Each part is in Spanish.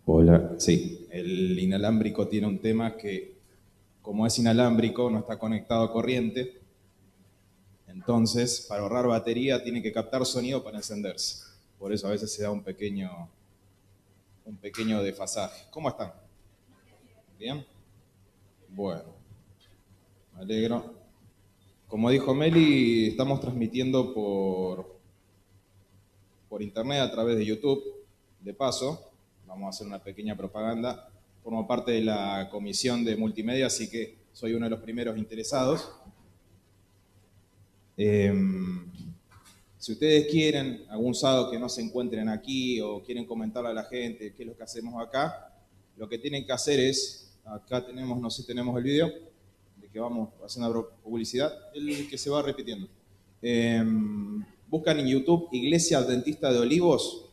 Hola, sí, el inalámbrico tiene un tema que, como es inalámbrico, no está conectado a corriente, entonces para ahorrar batería tiene que captar sonido para encenderse. Por eso a veces se da un pequeño desfasaje. ¿Cómo están? ¿Bien? Bueno, me alegro. Como dijo Meli, estamos transmitiendo por internet a través de YouTube. De paso, vamos a hacer una pequeña propaganda. Formo parte de la comisión de multimedia, así que soy uno de los primeros interesados. Eh, si ustedes quieren, algún sábado que no se encuentren aquí o quieren comentarle a la gente qué es lo que hacemos acá, lo que tienen que hacer es, acá tenemos, no sé si tenemos el video, de que vamos haciendo publicidad, el que se va repitiendo. Eh, Buscan en YouTube Iglesia Adventista de Olivos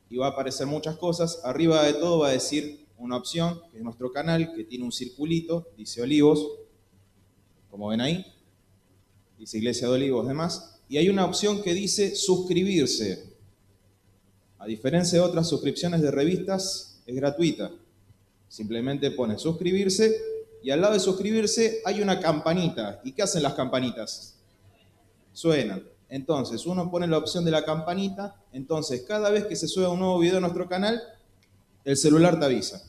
y va a aparecer muchas cosas. Arriba de todo va a decir una opción, que es nuestro canal, que tiene un circulito, dice Olivos, como ven ahí, dice Iglesia de Olivos, demás. Y hay una opción que dice suscribirse. A diferencia de otras suscripciones de revistas, es gratuita. Simplemente pone suscribirse y al lado de suscribirse hay una campanita. ¿Y qué hacen las campanitas? Suenan. Entonces uno pone la opción de la campanita, entonces cada vez que se sube un nuevo video a nuestro canal, el celular te avisa.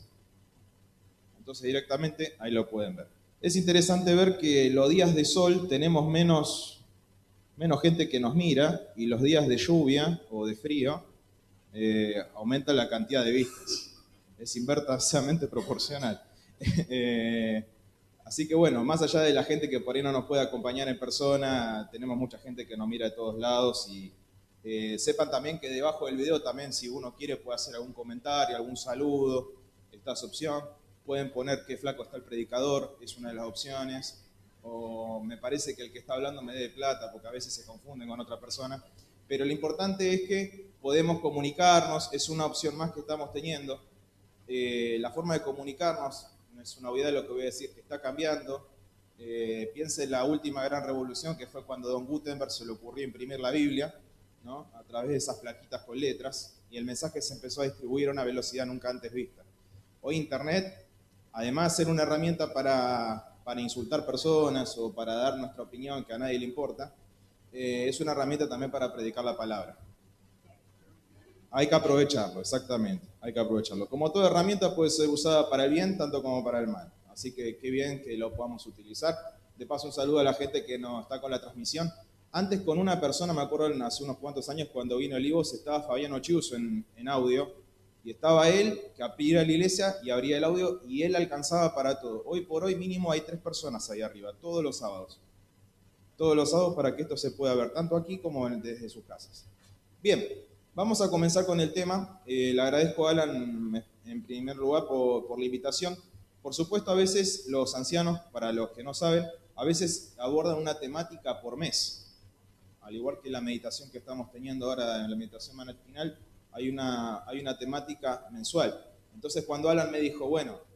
Entonces directamente ahí lo pueden ver. Es interesante ver que los días de sol tenemos menos gente que nos mira y los días de lluvia o de frío aumenta la cantidad de vistas. Es inversamente proporcional. Eh, Así que bueno, más allá de la gente que por ahí no nos puede acompañar en persona, tenemos mucha gente que nos mira de todos lados y sepan también que debajo del video también si uno quiere puede hacer algún comentario, algún saludo, está esa opción. Pueden poner qué flaco está el predicador, es una de las opciones. O me parece que el que está hablando me debe plata, porque a veces se confunden con otra persona. Pero lo importante es que podemos comunicarnos, es una opción más que estamos teniendo. La forma de comunicarnos, no es una novedad lo que voy a decir, que está cambiando. Piense en la última gran revolución, que fue cuando Don Gutenberg se le ocurrió imprimir la Biblia, ¿no? A través de esas plaquitas con letras, y el mensaje se empezó a distribuir a una velocidad nunca antes vista. Hoy Internet, además de ser una herramienta para insultar personas o para dar nuestra opinión que a nadie le importa, es una herramienta también para predicar la palabra. Hay que aprovecharlo, exactamente. Hay que aprovecharlo. Como toda herramienta puede ser usada para el bien tanto como para el mal. Así que qué bien que lo podamos utilizar. De paso, un saludo a la gente que nos está con la transmisión. Antes con una persona, me acuerdo hace unos cuantos años cuando vino el Ivos, estaba Fabiano Chiuso en audio. Y estaba él que abría la iglesia y abría el audio y él alcanzaba para todo. Hoy por hoy mínimo hay 3 personas ahí arriba, todos los sábados. Todos los sábados para que esto se pueda ver, tanto aquí como desde sus casas. Bien, vamos a comenzar con el tema. Le agradezco a Alan en primer lugar por la invitación. Por supuesto, a veces los ancianos, para los que no saben, a veces abordan una temática por mes. Al igual que la meditación que estamos teniendo ahora en la meditación matinal, hay una temática mensual. Entonces, cuando Alan me dijo, bueno,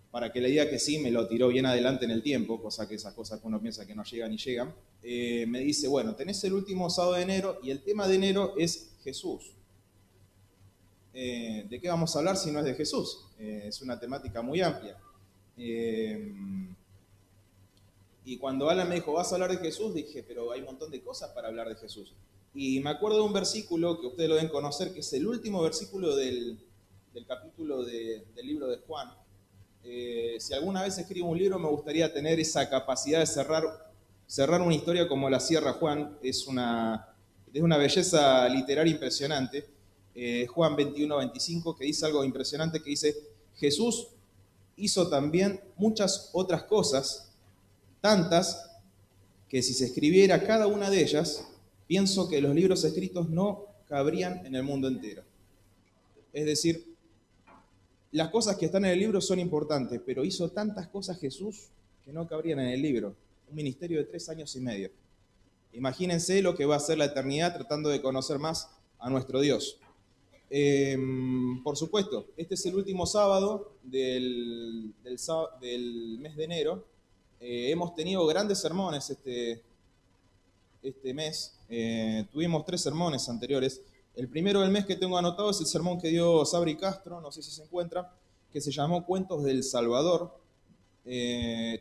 para que le diga que sí, me lo tiró bien adelante en el tiempo, cosa que esas cosas que uno piensa que no llegan y llegan. Me dice, bueno, tenés el último sábado de enero y el tema de enero es Jesús. ¿De qué vamos a hablar si no es de Jesús? Es una temática muy amplia. Y cuando Alan me dijo, ¿vas a hablar de Jesús? Dije, pero hay un montón de cosas para hablar de Jesús. Y me acuerdo de un versículo que ustedes lo deben conocer, que es el último versículo del capítulo del libro de Juan. Si alguna vez escribo un libro, me gustaría tener esa capacidad de cerrar una historia como la cierra Juan. Es una belleza literaria impresionante. Juan 21-25, que dice algo impresionante, que dice, Jesús hizo también muchas otras cosas, tantas que si se escribiera cada una de ellas, pienso que los libros escritos no cabrían en el mundo entero. Es decir, las cosas que están en el libro son importantes, pero hizo tantas cosas Jesús que no cabrían en el libro. Un ministerio de 3 años y medio. Imagínense lo que va a ser la eternidad tratando de conocer más a nuestro Dios. Por supuesto, este es el último sábado del mes de enero. Hemos tenido grandes sermones este mes. Tuvimos 3 sermones anteriores. El primero del mes que tengo anotado es el sermón que dio Sabri Castro, no sé si se encuentra, que se llamó Cuentos del Salvador.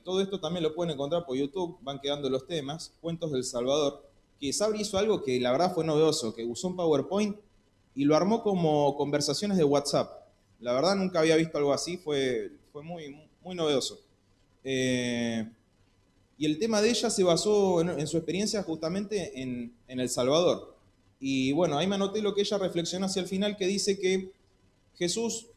Todo esto también lo pueden encontrar por YouTube, van quedando los temas, Cuentos del Salvador, que Sabri hizo algo que la verdad fue novedoso, que usó un PowerPoint y lo armó como conversaciones de WhatsApp. La verdad nunca había visto algo así, fue muy novedoso. Y el tema de ella se basó en su experiencia justamente en El Salvador. Y bueno, ahí me anoté lo que ella reflexionó hacia el final, que dice que Jesús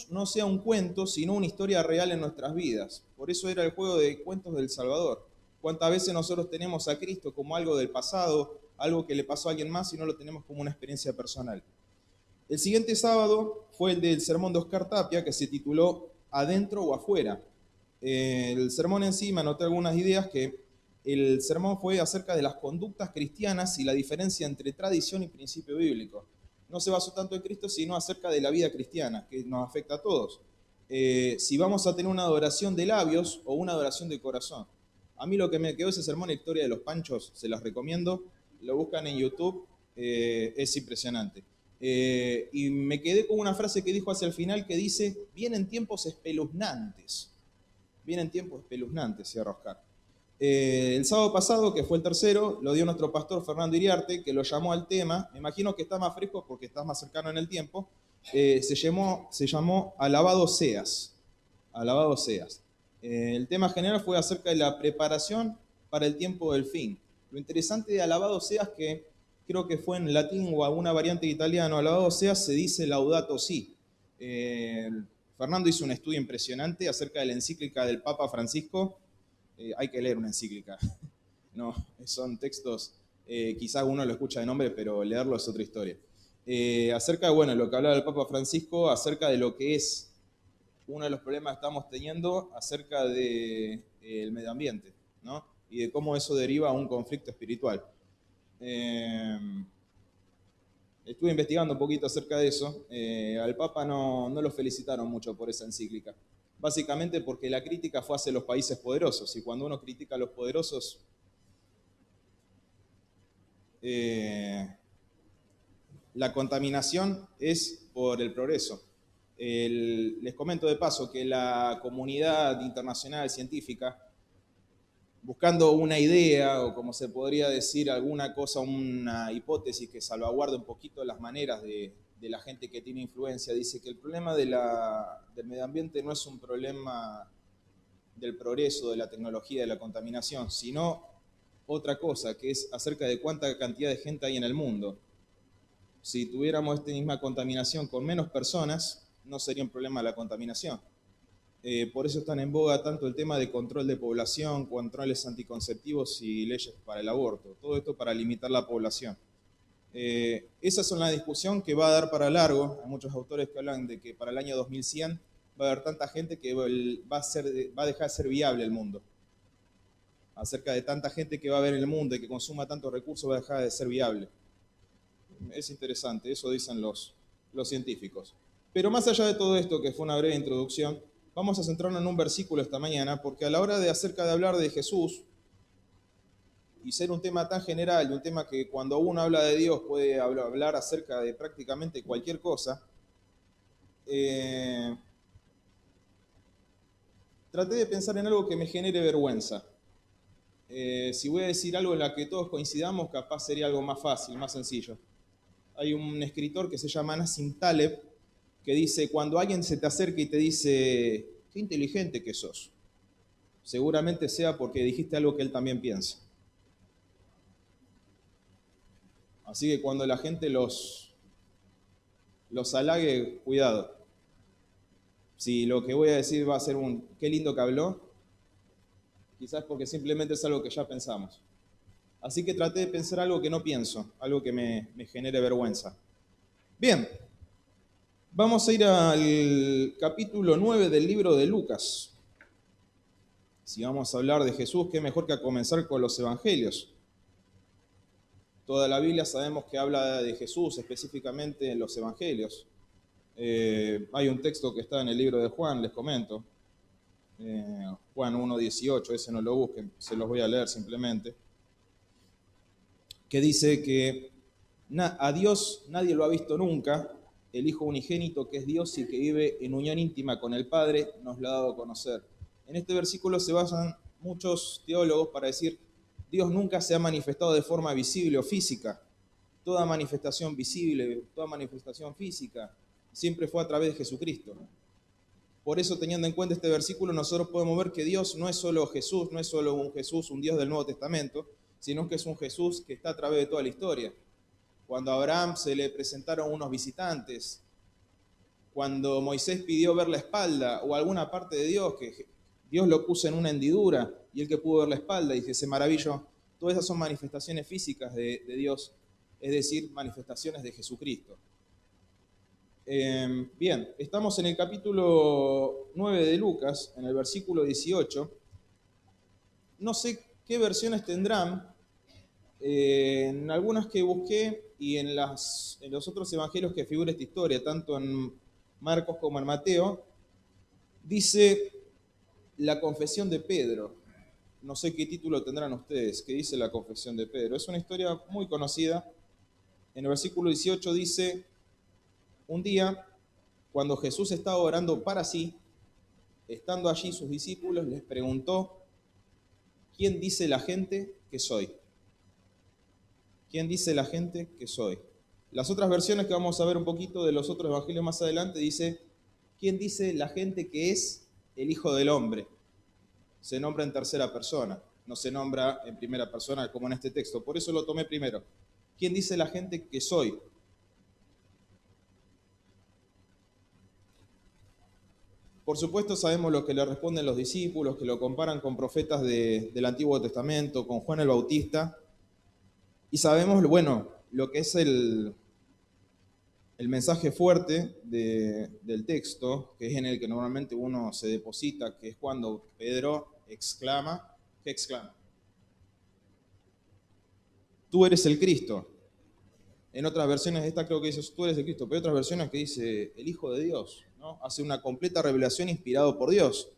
no sea un cuento, sino una historia real en nuestras vidas. Por eso era el juego de Cuentos del Salvador. ¿Cuántas veces nosotros tenemos a Cristo como algo del pasado, algo que le pasó a alguien más y no lo tenemos como una experiencia personal? El siguiente sábado fue el del sermón de Oscar Tapia, que se tituló Adentro o afuera. El sermón en sí me anoté algunas ideas, que el sermón fue acerca de las conductas cristianas y la diferencia entre tradición y principio bíblico. No se basó tanto en Cristo, sino acerca de la vida cristiana, que nos afecta a todos. Si vamos a tener una adoración de labios o una adoración de corazón. A mí lo que me quedó ese sermón, la historia de los panchos, se las recomiendo. Lo buscan en YouTube, es impresionante. Y me quedé con una frase que dijo hacia el final que dice, vienen tiempos espeluznantes. Vienen tiempos espeluznantes, cierra Oscar. El sábado pasado, que fue el tercero, lo dio nuestro pastor Fernando Iriarte, que lo llamó al tema, me imagino que está más fresco porque está más cercano en el tiempo, se llamó Alabado seas. Alabado seas. El tema general fue acerca de la preparación para el tiempo del fin. Lo interesante de Alabado seas que creo que fue en latín o alguna variante de italiano, alabado seas se dice laudato si. Fernando hizo un estudio impresionante acerca de la encíclica del Papa Francisco. Hay que leer una encíclica. No, son textos, quizás uno lo escucha de nombre, pero leerlo es otra historia. Acerca de, bueno, lo que hablaba el Papa Francisco, acerca de lo que es uno de los problemas que estamos teniendo acerca del medio ambiente, ¿no? Y de cómo eso deriva a un conflicto espiritual. Estuve investigando un poquito acerca de eso. Al Papa no lo felicitaron mucho por esa encíclica. Básicamente porque la crítica fue hacia los países poderosos. Y cuando uno critica a los poderosos, la contaminación es por el progreso. Les comento de paso que la comunidad internacional científica, buscando una idea o como se podría decir alguna cosa, una hipótesis que salvaguarde un poquito las maneras de la gente que tiene influencia, dice que el problema del medio ambiente no es un problema del progreso, de la tecnología, de la contaminación, sino otra cosa, que es acerca de cuánta cantidad de gente hay en el mundo. Si tuviéramos esta misma contaminación con menos personas, no sería un problema la contaminación. Por eso están en boga tanto el tema de control de población, controles anticonceptivos y leyes para el aborto. Todo esto para limitar la población. Esas son la discusión que va a dar para largo. Hay muchos autores que hablan de que para el año 2100 va a haber tanta gente que va a dejar de ser viable el mundo. Acerca de tanta gente que va a haber en el mundo y que consuma tantos recursos, va a dejar de ser viable. Es interesante, eso dicen los científicos. Pero más allá de todo esto, que fue una breve introducción, vamos a centrarnos en un versículo esta mañana, porque a la hora de acerca de hablar de Jesús, y ser un tema tan general, y un tema que cuando uno habla de Dios puede hablar acerca de prácticamente cualquier cosa, traté de pensar en algo que me genere vergüenza. Si voy a decir algo en la que todos coincidamos, capaz sería algo más fácil, más sencillo. Hay un escritor que se llama Nassim Taleb, que dice, cuando alguien se te acerca y te dice, qué inteligente que sos, seguramente sea porque dijiste algo que él también piensa. Así que cuando la gente los halague, cuidado. Si lo que voy a decir va a ser un qué lindo que habló, quizás porque simplemente es algo que ya pensamos. Así que traté de pensar algo que no pienso, algo que me genere vergüenza. Bien, vamos a ir al capítulo 9 del libro de Lucas. Si vamos a hablar de Jesús, qué mejor que a comenzar con los evangelios. Toda la Biblia sabemos que habla de Jesús, específicamente en los evangelios. Hay un texto que está en el libro de Juan, les comento. Juan 1:18, ese no lo busquen, se los voy a leer simplemente. Que dice que A Dios nadie lo ha visto nunca. El Hijo unigénito, que es Dios y que vive en unión íntima con el Padre, nos lo ha dado a conocer. En este versículo se basan muchos teólogos para decir, Dios nunca se ha manifestado de forma visible o física. Toda manifestación visible, toda manifestación física, siempre fue a través de Jesucristo. Por eso, teniendo en cuenta este versículo, nosotros podemos ver que Dios no es solo Jesús, no es solo un Jesús, un Dios del Nuevo Testamento, sino que es un Jesús que está a través de toda la historia. Cuando a Abraham se le presentaron unos visitantes, cuando Moisés pidió ver la espalda o alguna parte de Dios, que Dios lo puso en una hendidura y él que pudo ver la espalda y que se maravilló, todas esas son manifestaciones físicas de Dios, es decir, manifestaciones de Jesucristo. Bien, estamos en el capítulo 9 de Lucas, en el versículo 18. No sé qué versiones tendrán. En algunas que busqué y en los otros evangelios que figura esta historia, tanto en Marcos como en Mateo, dice la confesión de Pedro. No sé qué título tendrán ustedes, que dice la confesión de Pedro. Es una historia muy conocida. En el versículo 18 dice, un día, cuando Jesús estaba orando para sí, estando allí sus discípulos, les preguntó, ¿quién dice la gente que soy? ¿Quién dice la gente que soy? Las otras versiones que vamos a ver un poquito de los otros evangelios más adelante dice, ¿quién dice la gente que es el Hijo del Hombre? Se nombra en tercera persona, no se nombra en primera persona como en este texto. Por eso lo tomé primero. ¿Quién dice la gente que soy? Por supuesto sabemos lo que le responden los discípulos, que lo comparan con profetas del Antiguo Testamento, con Juan el Bautista. Y sabemos, bueno, lo que es el mensaje fuerte del texto, que es en el que normalmente uno se deposita, que es cuando Pedro exclama, ¿qué exclama? Tú eres el Cristo. En otras versiones esta creo que dice, tú eres el Cristo, pero hay otras versiones que dice, el Hijo de Dios, ¿no? Hace una completa revelación inspirado por Dios.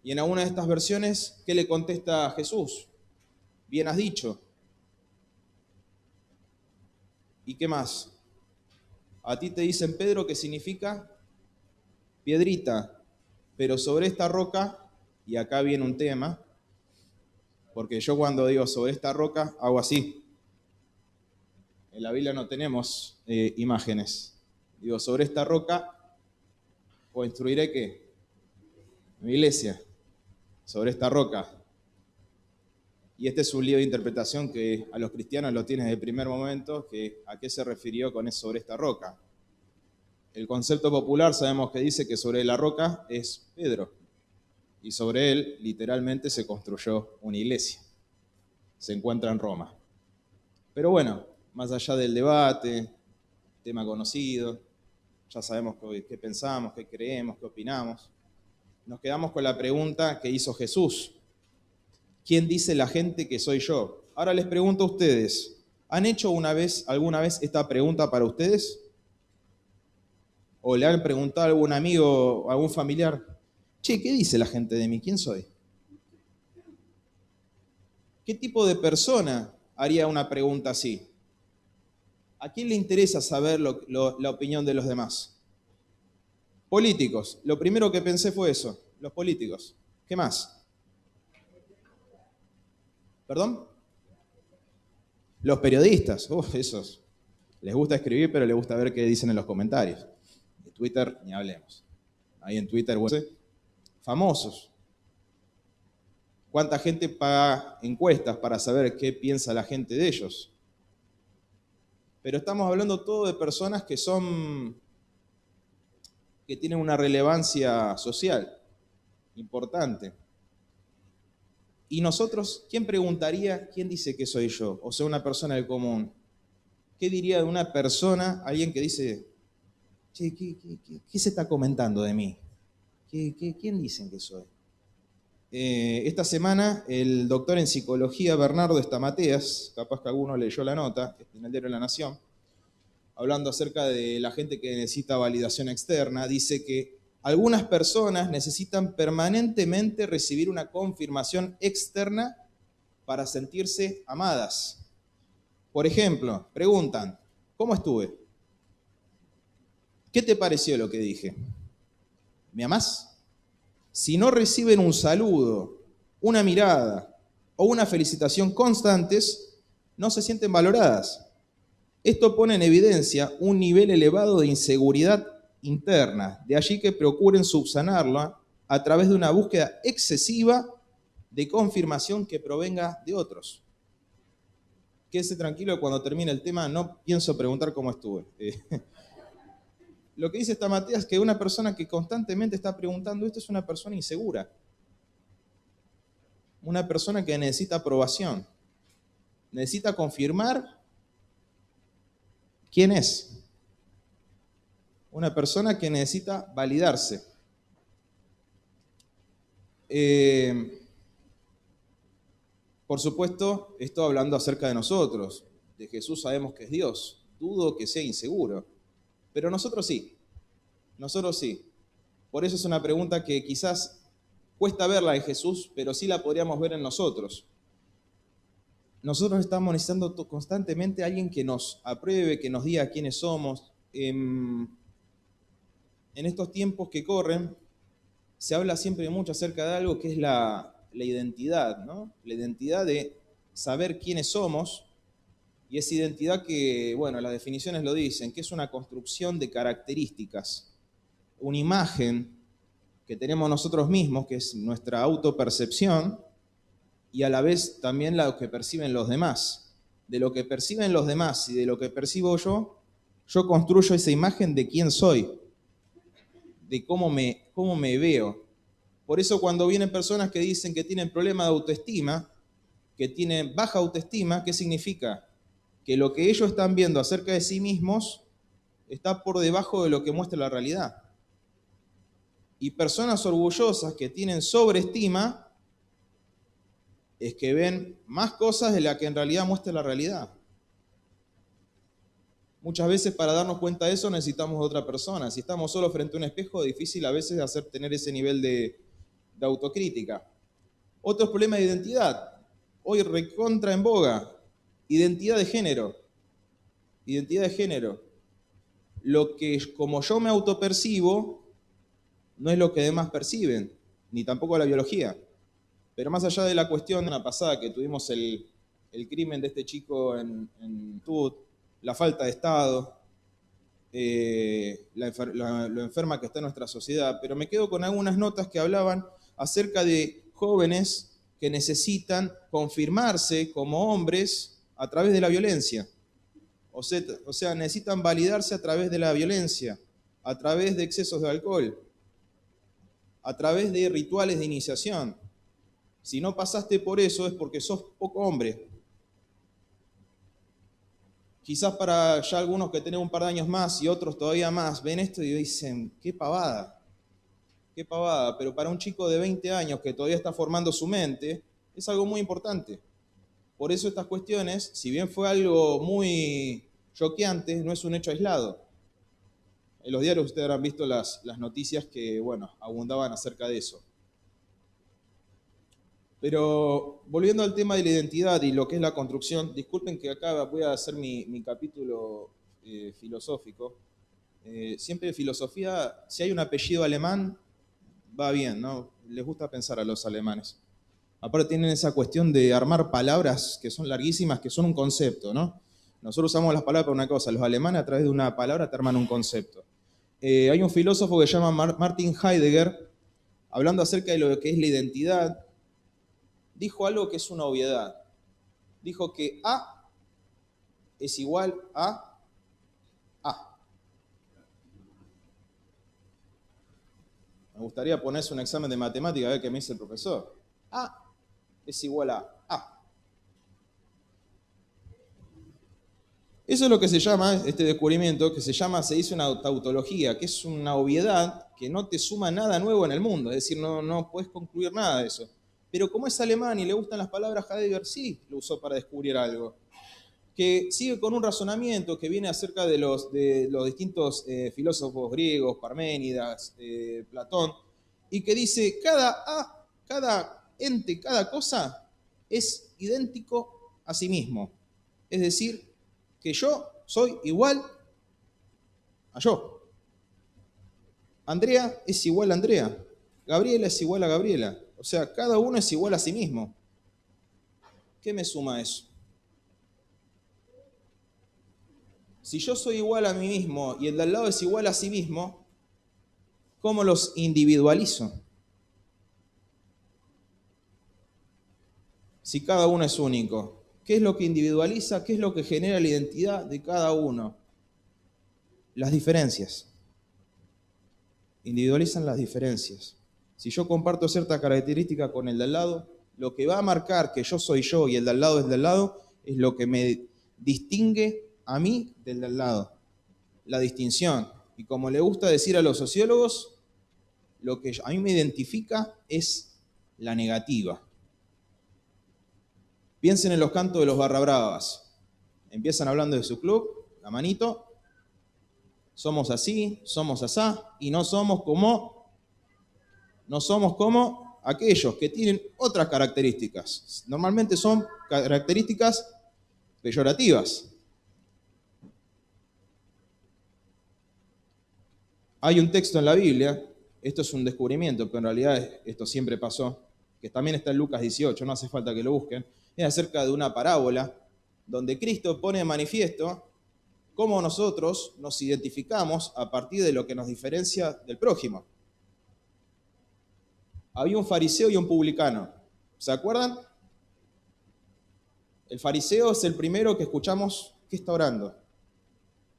Y en alguna de estas versiones, ¿qué le contesta a Jesús? Bien has dicho. ¿Y qué más? A ti te dicen Pedro, que significa piedrita, pero sobre esta roca, y acá viene un tema, porque yo cuando digo sobre esta roca, hago así. En la Biblia no tenemos imágenes. Digo, sobre esta roca, construiré ¿qué? Mi iglesia, sobre esta roca. Y este es un lío de interpretación que a los cristianos lo tienen desde el primer momento, que a qué se refirió con eso sobre esta roca. El concepto popular sabemos que dice que sobre la roca es Pedro, y sobre él literalmente se construyó una iglesia. Se encuentra en Roma. Pero bueno, más allá del debate, tema conocido, ya sabemos qué pensamos, qué creemos, qué opinamos. Nos quedamos con la pregunta que hizo Jesús. ¿Quién dice la gente que soy yo? Ahora les pregunto a ustedes, ¿han hecho alguna vez esta pregunta para ustedes? ¿O le han preguntado a algún amigo, a algún familiar, che, ¿qué dice la gente de mí? ¿Quién soy? ¿Qué tipo de persona haría una pregunta así? ¿A quién le interesa saber la opinión de los demás? Políticos. Lo primero que pensé fue eso, los políticos. ¿Qué más? ¿Perdón? Los periodistas. Esos. Les gusta escribir, pero les gusta ver qué dicen en los comentarios. De Twitter, ni hablemos. Ahí en Twitter, famosos. ¿Cuánta gente paga encuestas para saber qué piensa la gente de ellos? Pero estamos hablando todo de personas que tienen una relevancia social importante. Y nosotros, ¿quién preguntaría quién dice que soy yo? O sea, una persona del común. ¿Qué diría de una persona, alguien que dice, che, ¿qué se está comentando de mí? ¿Quién dicen que soy? Esta semana el doctor en psicología Bernardo Estamateas, capaz que alguno leyó la nota en el diario La Nación, hablando acerca de la gente que necesita validación externa, dice que algunas personas necesitan permanentemente recibir una confirmación externa para sentirse amadas. Por ejemplo, preguntan, ¿cómo estuve? ¿Qué te pareció lo que dije? ¿Me amás? Si no reciben un saludo, una mirada o una felicitación constantes, no se sienten valoradas. Esto pone en evidencia un nivel elevado de inseguridad interna, de allí que procuren subsanarla a través de una búsqueda excesiva de confirmación que provenga de otros. Quédese tranquilo, cuando termine el tema no pienso preguntar cómo estuve. Lo que dice esta Matías es que una persona que constantemente está preguntando esto es una persona insegura. Una persona que necesita aprobación. Necesita confirmar quién es. Una persona que necesita validarse. Por supuesto, estoy hablando acerca de nosotros. De Jesús sabemos que es Dios. Dudo que sea inseguro. Pero nosotros sí. Nosotros sí. Por eso es una pregunta que quizás cuesta verla en Jesús, pero sí la podríamos ver en nosotros. Nosotros estamos necesitando constantemente a alguien que nos apruebe, que nos diga quiénes somos. En estos tiempos que corren, se habla siempre mucho acerca de algo que es la identidad, ¿no? La identidad de saber quiénes somos, y esa identidad que, bueno, las definiciones lo dicen, que es una construcción de características, una imagen que tenemos nosotros mismos, que es nuestra autopercepción, y a la vez también lo que perciben los demás. De lo que perciben los demás y de lo que percibo yo construyo esa imagen de quién soy, de cómo me veo. Por eso cuando vienen personas que dicen que tienen problema de autoestima, que tienen baja autoestima, ¿qué significa? Que lo que ellos están viendo acerca de sí mismos está por debajo de lo que muestra la realidad. Y personas orgullosas que tienen sobreestima es que ven más cosas de las que en realidad muestra la realidad. Muchas veces para darnos cuenta de eso necesitamos de otra persona. Si estamos solos frente a un espejo, es difícil a veces tener ese nivel de autocrítica. Otro problema de identidad. Hoy recontra en boga. Identidad de género. Identidad de género. Lo que como yo me autopercibo no es lo que demás perciben, ni tampoco la biología. Pero más allá de la cuestión pasada que tuvimos el crimen de este chico en Tut, la falta de Estado, lo enferma que está nuestra sociedad, pero me quedo con algunas notas que hablaban acerca de jóvenes que necesitan confirmarse como hombres a través de la violencia. O sea, necesitan validarse a través de la violencia, a través de excesos de alcohol, a través de rituales de iniciación. Si no pasaste por eso es porque sos poco hombre. Quizás para ya algunos que tienen un par de años más y otros todavía más, ven esto y dicen, qué pavada, pero para un chico de 20 años que todavía está formando su mente, es algo muy importante. Por eso estas cuestiones, si bien fue algo muy choqueante, no es un hecho aislado. En los diarios ustedes habrán visto las noticias que, bueno, abundaban acerca de eso. Pero volviendo al tema de la identidad y lo que es la construcción, disculpen que acá voy a hacer mi capítulo filosófico. Siempre filosofía, si hay un apellido alemán, va bien, ¿no? Les gusta pensar a los alemanes. Aparte tienen esa cuestión de armar palabras que son larguísimas, que son un concepto, ¿no? Nosotros usamos las palabras para una cosa, los alemanes a través de una palabra te arman un concepto. Hay un filósofo que se llama Martin Heidegger, hablando acerca de lo que es la identidad, dijo algo que es una obviedad. Dijo que A es igual a A. Me gustaría ponerse un examen de matemática a ver qué me dice el profesor. A es igual a A. Eso es lo que se llama, este descubrimiento, que se dice una tautología, que es una obviedad que no te suma nada nuevo en el mundo, es decir, no puedes concluir nada de eso. Pero como es alemán y le gustan las palabras, Heidegger sí lo usó para descubrir algo, que sigue con un razonamiento que viene acerca de los distintos filósofos griegos, Parménides, Platón, y que dice, cada ente, cada cosa es idéntico a sí mismo. es decir, que yo soy igual a yo. Andrea es igual a Andrea. Gabriela es igual a Gabriela. O sea, cada uno es igual a sí mismo. ¿Qué me suma eso? Si yo soy igual a mí mismo y el de al lado es igual a sí mismo, ¿cómo los individualizo? Si cada uno es único, ¿qué es lo que individualiza? ¿Qué es lo que genera la identidad de cada uno? Las diferencias. Individualizan las diferencias. Si yo comparto cierta característica con el de al lado, lo que va a marcar que yo soy yo y el de al lado es del lado es lo que me distingue a mí del de al lado. La distinción. Y como le gusta decir a los sociólogos, lo que a mí me identifica es la negativa. Piensen en los cantos de los Barrabravas. Empiezan hablando de su club, la manito, somos así, somos asá, y no somos como aquellos que tienen otras características. Normalmente son características peyorativas. Hay un texto en la Biblia, esto es un descubrimiento, pero en realidad esto siempre pasó, que también está en Lucas 18, no hace falta que lo busquen, es acerca de una parábola donde Cristo pone de manifiesto cómo nosotros nos identificamos a partir de lo que nos diferencia del prójimo. Había un fariseo y un publicano, ¿se acuerdan? El fariseo es el primero que escuchamos que está orando.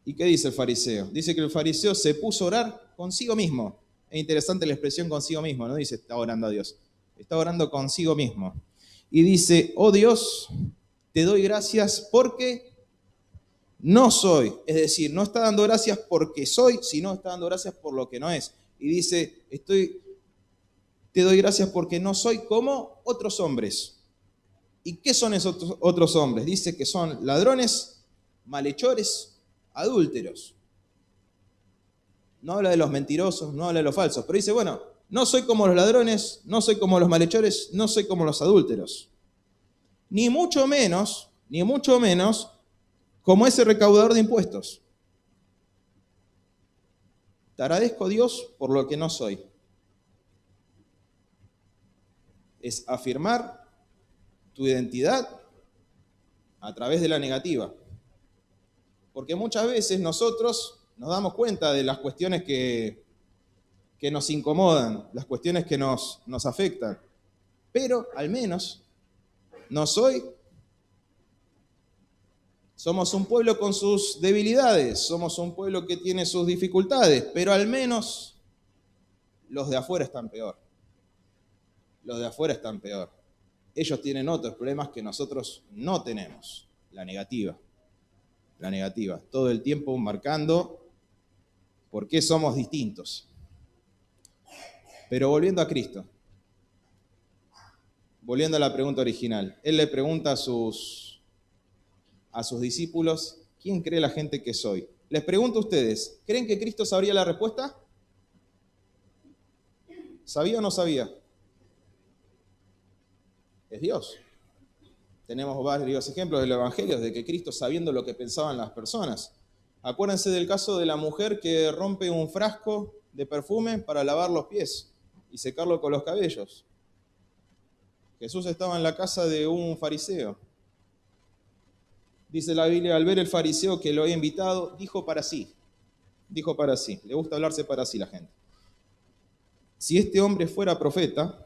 ¿Y qué dice el fariseo? Dice que el fariseo se puso a orar consigo mismo. Es interesante la expresión consigo mismo, no dice está orando a Dios, está orando consigo mismo. Y dice, oh Dios, te doy gracias porque no soy. Es decir, no está dando gracias porque soy, sino está dando gracias por lo que no es. Y dice, te doy gracias porque no soy como otros hombres. ¿Y qué son esos otros hombres? Dice que son ladrones, malhechores, adúlteros. No habla de los mentirosos, no habla de los falsos, pero dice, bueno, no soy como los ladrones, no soy como los malhechores, no soy como los adúlteros. Ni mucho menos como ese recaudador de impuestos. Te agradezco a Dios por lo que no soy. Es afirmar tu identidad a través de la negativa. Porque muchas veces nosotros nos damos cuenta de las cuestiones que nos incomodan, las cuestiones que nos afectan. Pero al menos no soy. Somos un pueblo con sus debilidades, somos un pueblo que tiene sus dificultades, pero al menos los de afuera están peor. Los de afuera están peor. Ellos tienen otros problemas que nosotros no tenemos. La negativa. Todo el tiempo marcando por qué somos distintos. Pero volviendo a Cristo, volviendo a la pregunta original, Él le pregunta a sus discípulos, ¿quién cree la gente que soy? Les pregunto a ustedes, ¿creen que Cristo sabría la respuesta? ¿Sabía o no sabía? Es Dios. Tenemos varios ejemplos del Evangelio de que Cristo sabiendo lo que pensaban las personas. Acuérdense del caso de la mujer que rompe un frasco de perfume para lavar los pies y secarlo con los cabellos. Jesús estaba en la casa de un fariseo. Dice la Biblia, al ver el fariseo que lo había invitado, dijo para sí. Le gusta hablarse para sí la gente. Si este hombre fuera profeta,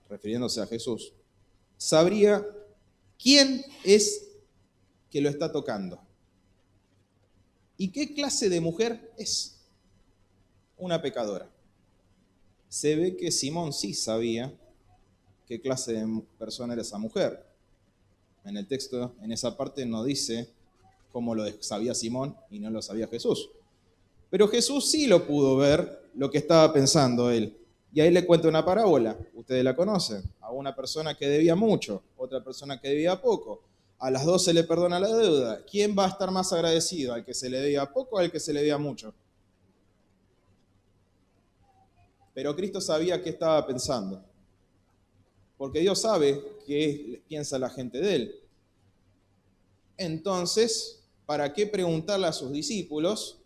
refiriéndose a Jesús, sabría quién es que lo está tocando. ¿Y qué clase de mujer es? Una pecadora. Se ve que Simón sí sabía qué clase de persona era esa mujer. En el texto, en esa parte, no dice cómo lo sabía Simón y no lo sabía Jesús. Pero Jesús sí lo pudo ver, lo que estaba pensando él. Y ahí le cuenta una parábola, ustedes la conocen, a una persona que debía mucho, otra persona que debía poco. A las dos se le perdona la deuda. ¿Quién va a estar más agradecido? ¿Al que se le debía poco o al que se le debía mucho? Pero Cristo sabía qué estaba pensando. Porque Dios sabe qué piensa la gente de él. Entonces, ¿para qué preguntarle a sus discípulos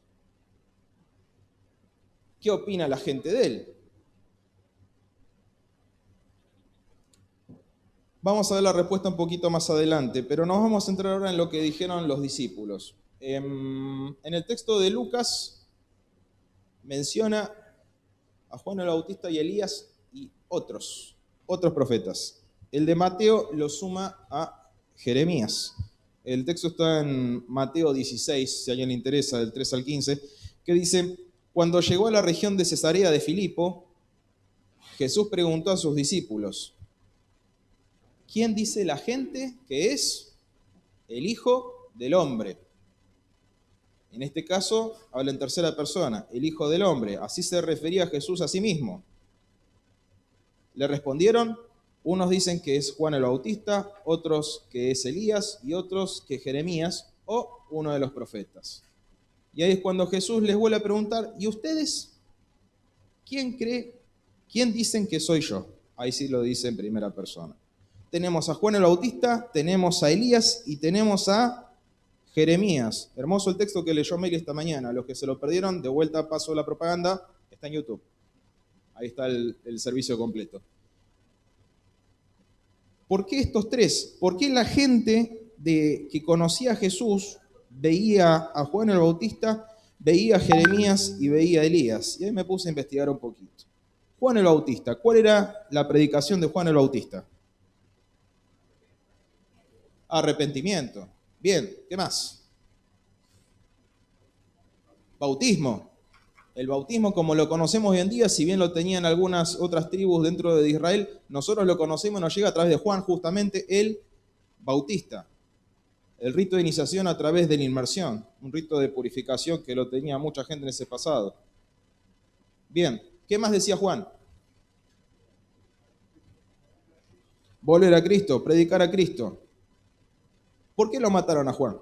qué opina la gente de él? Vamos a ver la respuesta un poquito más adelante, pero nos vamos a centrar ahora en lo que dijeron los discípulos. En el texto de Lucas menciona a Juan el Bautista y Elías y otros profetas. El de Mateo lo suma a Jeremías. El texto está en Mateo 16, si a alguien le interesa, del 3 al 15, que dice: cuando llegó a la región de Cesarea de Filipo, Jesús preguntó a sus discípulos: ¿quién dice la gente que es el Hijo del Hombre? En este caso, habla en tercera persona, el Hijo del Hombre. Así se refería Jesús a sí mismo. Le respondieron: unos dicen que es Juan el Bautista, otros que es Elías y otros que Jeremías o uno de los profetas. Y ahí es cuando Jesús les vuelve a preguntar: ¿y ustedes quién dicen que soy yo? Ahí sí lo dice en primera persona. Tenemos a Juan el Bautista, tenemos a Elías y tenemos a Jeremías. Hermoso el texto que leyó Meli esta mañana. Los que se lo perdieron, de vuelta paso la propaganda, está en YouTube. Ahí está el servicio completo. ¿Por qué estos tres? ¿Por qué la gente que conocía a Jesús veía a Juan el Bautista, veía a Jeremías y veía a Elías? Y ahí me puse a investigar un poquito. Juan el Bautista, ¿cuál era la predicación de Juan el Bautista? Arrepentimiento. Bien, ¿qué más? Bautismo. El bautismo como lo conocemos hoy en día, si bien lo tenían algunas otras tribus dentro de Israel, nosotros lo conocemos y nos llega a través de Juan, justamente el Bautista. El rito de iniciación a través de la inmersión, un rito de purificación que lo tenía mucha gente en ese pasado. Bien, ¿qué más decía Juan? Volver a Cristo, predicar a Cristo. ¿Por qué lo mataron a Juan?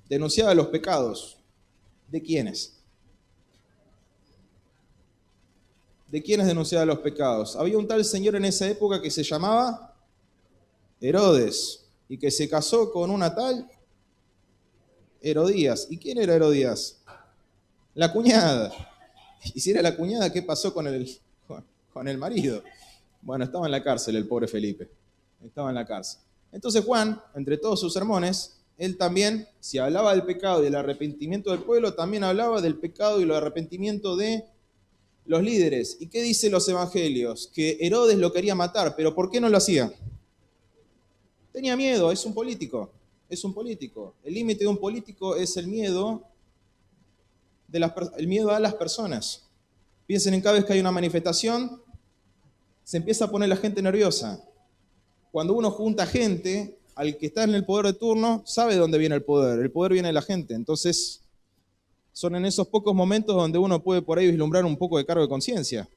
Denunciaba los pecados. ¿De quiénes? ¿De quiénes denunciaba los pecados? Había un tal señor en esa época que se llamaba Herodes y que se casó con una tal Herodías. ¿Y quién era Herodías? La cuñada. Y si era la cuñada, ¿qué pasó con el marido? Bueno, estaba en la cárcel el pobre Felipe. Estaba en la cárcel. Entonces Juan, entre todos sus sermones, él también, si hablaba del pecado y del arrepentimiento del pueblo, también hablaba del pecado y el arrepentimiento de los líderes. ¿Y qué dicen los evangelios? Que Herodes lo quería matar, pero ¿por qué no lo hacía? Tenía miedo, es un político. Es un político. El límite de un político es el miedo a las personas. Piensen en cada vez que hay una manifestación, se empieza a poner la gente nerviosa. Cuando uno junta gente, al que está en el poder de turno, sabe de dónde viene el poder viene de la gente. Entonces, son en esos pocos momentos donde uno puede por ahí vislumbrar un poco de cargo de conciencia.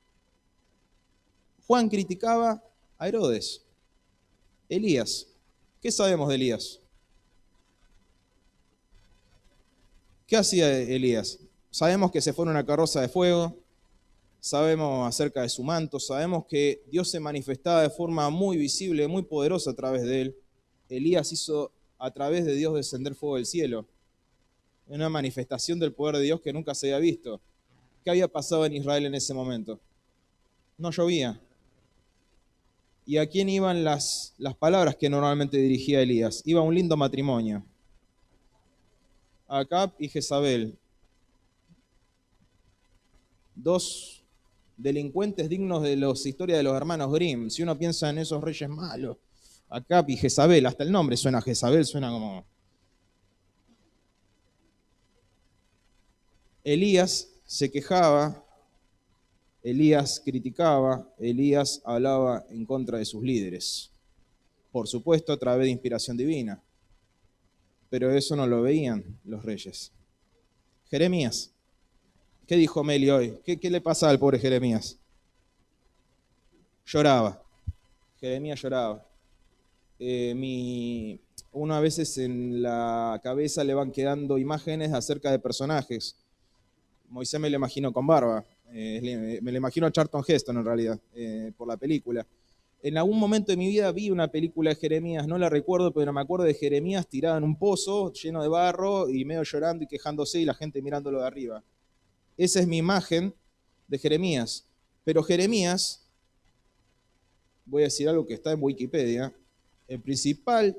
Juan criticaba a Herodes. Elías. ¿Qué sabemos de Elías? ¿Qué hacía Elías? Sabemos que se fue en una carroza de fuego, sabemos acerca de su manto, sabemos que Dios se manifestaba de forma muy visible, muy poderosa a través de él. Elías hizo a través de Dios descender fuego del cielo. Una manifestación del poder de Dios que nunca se había visto. ¿Qué había pasado en Israel en ese momento? No llovía. ¿Y a quién iban las palabras que normalmente dirigía Elías? Iba a un lindo matrimonio. Acab y Jezabel. Dos delincuentes dignos de las historias de los hermanos Grimm. Si uno piensa en esos reyes malos, Acab y Jezabel, hasta el nombre suena a Jezabel, suena como... Elías se quejaba, Elías criticaba, Elías hablaba en contra de sus líderes. Por supuesto, a través de inspiración divina. Pero eso no lo veían los reyes. Jeremías. ¿Qué dijo Meli hoy? ¿Qué le pasa al pobre Jeremías? Lloraba. Jeremías lloraba. Uno a veces en la cabeza le van quedando imágenes acerca de personajes. Moisés me lo imagino con barba. Me lo imagino a Charlton Heston en realidad, por la película. En algún momento de mi vida vi una película de Jeremías, no la recuerdo, pero me acuerdo de Jeremías tirado en un pozo lleno de barro y medio llorando y quejándose y la gente mirándolo de arriba. Esa es mi imagen de Jeremías. Pero Jeremías, voy a decir algo que está en Wikipedia, el principal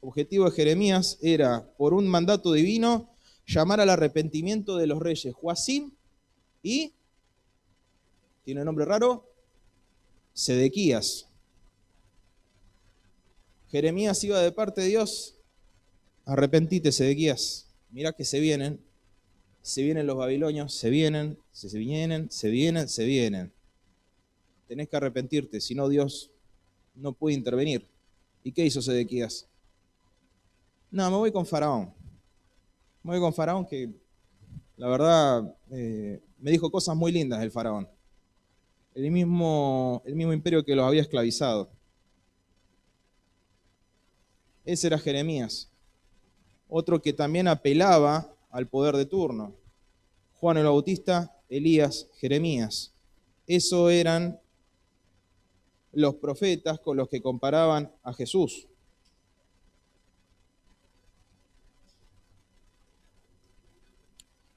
objetivo de Jeremías era, por un mandato divino, llamar al arrepentimiento de los reyes Joacim y, tiene nombre raro, Sedequías. Jeremías iba de parte de Dios, arrepentite, Sedequías, mirá que se vienen los babilonios, se vienen. Tenés que arrepentirte, si no Dios no puede intervenir. ¿Y qué hizo Sedequías? No, me voy con Faraón. Me voy con Faraón que, la verdad, me dijo cosas muy lindas el Faraón. El mismo imperio que los había esclavizado. Ese era Jeremías. Otro que también apelaba al poder de turno. Juan el Bautista, Elías, Jeremías. Esos eran los profetas con los que comparaban a Jesús.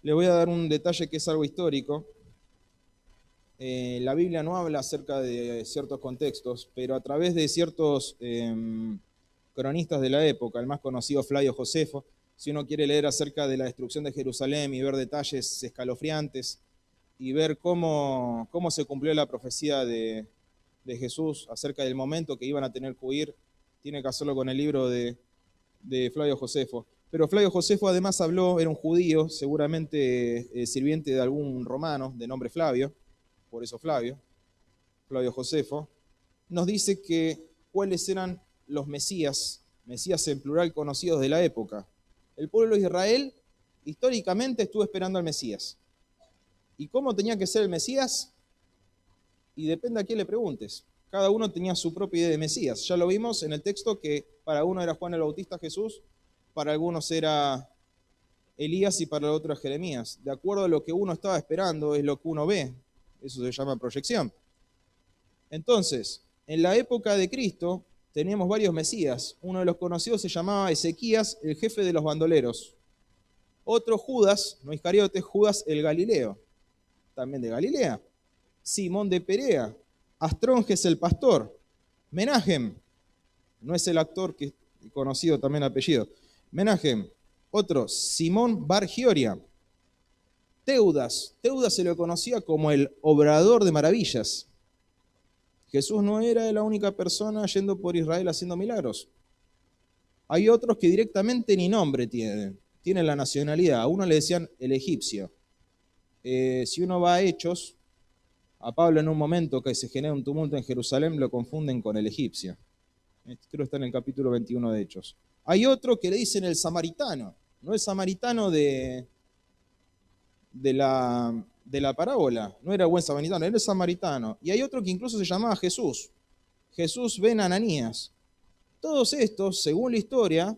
Les voy a dar un detalle que es algo histórico. La Biblia no habla acerca de ciertos contextos, pero a través de ciertos cronistas de la época, el más conocido Flavio Josefo, si uno quiere leer acerca de la destrucción de Jerusalén y ver detalles escalofriantes y ver cómo se cumplió la profecía de Jesús acerca del momento que iban a tener que huir, tiene que hacerlo con el libro de Flavio Josefo. Pero Flavio Josefo además habló, era un judío, seguramente sirviente de algún romano de nombre Flavio, por eso Flavio Josefo, nos dice que cuáles eran los Mesías en plural conocidos de la época. El pueblo de Israel históricamente estuvo esperando al Mesías. ¿Y cómo tenía que ser el Mesías? Y depende a quién le preguntes. Cada uno tenía su propia idea de Mesías. Ya lo vimos en el texto que para uno era Juan el Bautista, Jesús, para algunos era Elías y para el otro era Jeremías. De acuerdo a lo que uno estaba esperando es lo que uno ve. Eso se llama proyección. Entonces, en la época de Cristo teníamos varios Mesías. Uno de los conocidos se llamaba Ezequías, el jefe de los bandoleros. Otro Judas, no Iscariote, Judas el Galileo, también de Galilea. Simón de Perea, Astronges el pastor, Menahem, no es el actor que conocido también apellido, Menahem. Otro, Simón Bar Gioria. Teudas se lo conocía como el obrador de maravillas. Jesús no era la única persona yendo por Israel haciendo milagros. Hay otros que directamente ni nombre tienen la nacionalidad. A uno le decían el egipcio. Si uno va a Hechos, a Pablo en un momento que se genera un tumulto en Jerusalén lo confunden con el egipcio. Creo que está en el capítulo 21 de Hechos. Hay otro que le dicen el samaritano. No el samaritano de la parábola. No era buen samaritano, era el samaritano. Y hay otro que incluso se llamaba Jesús. Jesús ben Ananías. Todos estos, según la historia,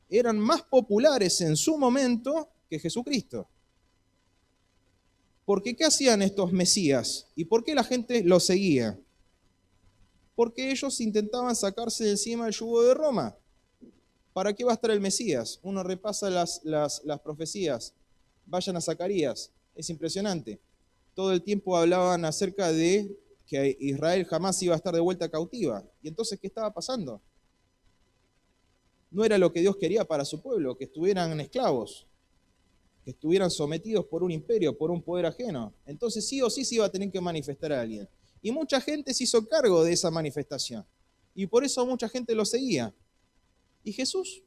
eran más populares en su momento que Jesucristo. Porque ¿qué hacían estos mesías? ¿Y por qué la gente los seguía? Porque ellos intentaban sacarse de encima el yugo de Roma. ¿Para qué va a estar el Mesías? Uno repasa las profecías. Vayan a Zacarías. Es impresionante. Todo el tiempo hablaban acerca de que Israel jamás iba a estar de vuelta cautiva. ¿Y entonces qué estaba pasando? No era lo que Dios quería para su pueblo, que estuvieran esclavos, que estuvieran sometidos por un imperio, por un poder ajeno. Entonces sí o sí se iba a tener que manifestar a alguien. Y mucha gente se hizo cargo de esa manifestación. Y por eso mucha gente lo seguía. ¿Y Jesús?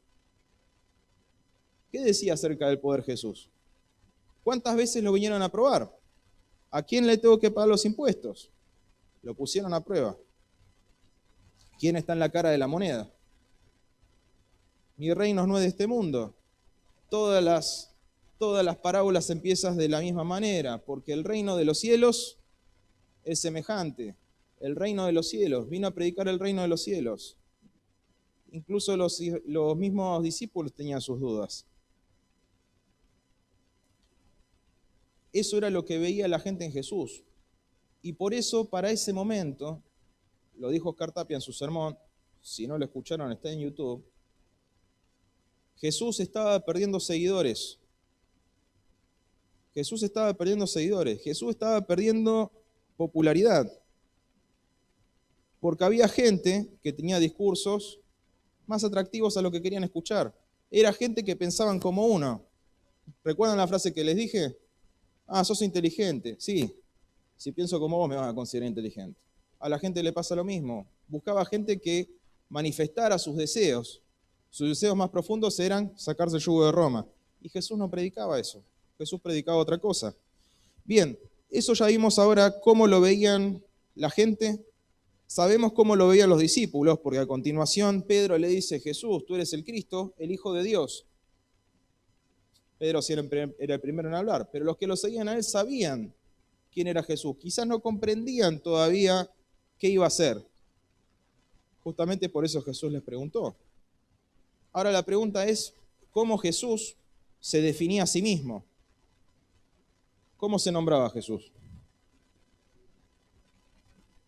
¿Qué decía acerca del poder Jesús? ¿Cuántas veces lo vinieron a probar? ¿A quién le tengo que pagar los impuestos? Lo pusieron a prueba. ¿Quién está en la cara de la moneda? Mi reino no es de este mundo. Todas las parábolas empiezan de la misma manera, porque el reino de los cielos es semejante. El reino de los cielos, vino a predicar el reino de los cielos. Incluso los mismos discípulos tenían sus dudas. Eso era lo que veía la gente en Jesús. Y por eso, para ese momento, lo dijo Oscar Tapia en su sermón, si no lo escucharon está en YouTube, Jesús estaba perdiendo seguidores. Jesús estaba perdiendo seguidores. Jesús estaba perdiendo popularidad. Porque había gente que tenía discursos más atractivos a lo que querían escuchar. Era gente que pensaban como uno. ¿Recuerdan la frase que les dije? Ah, sos inteligente. Sí, si pienso como vos me van a considerar inteligente. A la gente le pasa lo mismo. Buscaba gente que manifestara sus deseos. Sus deseos más profundos eran sacarse el yugo de Roma. Y Jesús no predicaba eso. Jesús predicaba otra cosa. Bien, eso ya vimos ahora cómo lo veían la gente. Sabemos cómo lo veían los discípulos, porque a continuación Pedro le dice, Jesús, tú eres el Cristo, el Hijo de Dios. Pedro sí era el primero en hablar, pero los que lo seguían a él sabían quién era Jesús. Quizás no comprendían todavía qué iba a hacer. Justamente por eso Jesús les preguntó. Ahora la pregunta es, ¿cómo Jesús se definía a sí mismo? ¿Cómo se nombraba Jesús?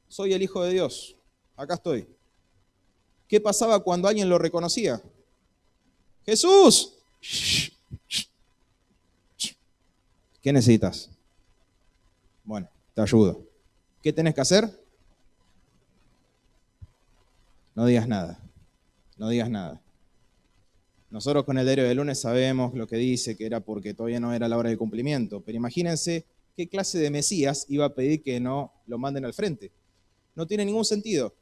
Soy el Hijo de Dios, acá estoy. ¿Qué pasaba cuando alguien lo reconocía? ¡Jesús! ¿Qué necesitas? Bueno, te ayudo. ¿Qué tenés que hacer? No digas nada. No digas nada. Nosotros con el diario de lunes sabemos lo que dice, que era porque todavía no era la hora de cumplimiento. Pero imagínense qué clase de Mesías iba a pedir que no lo manden al frente. No tiene ningún sentido.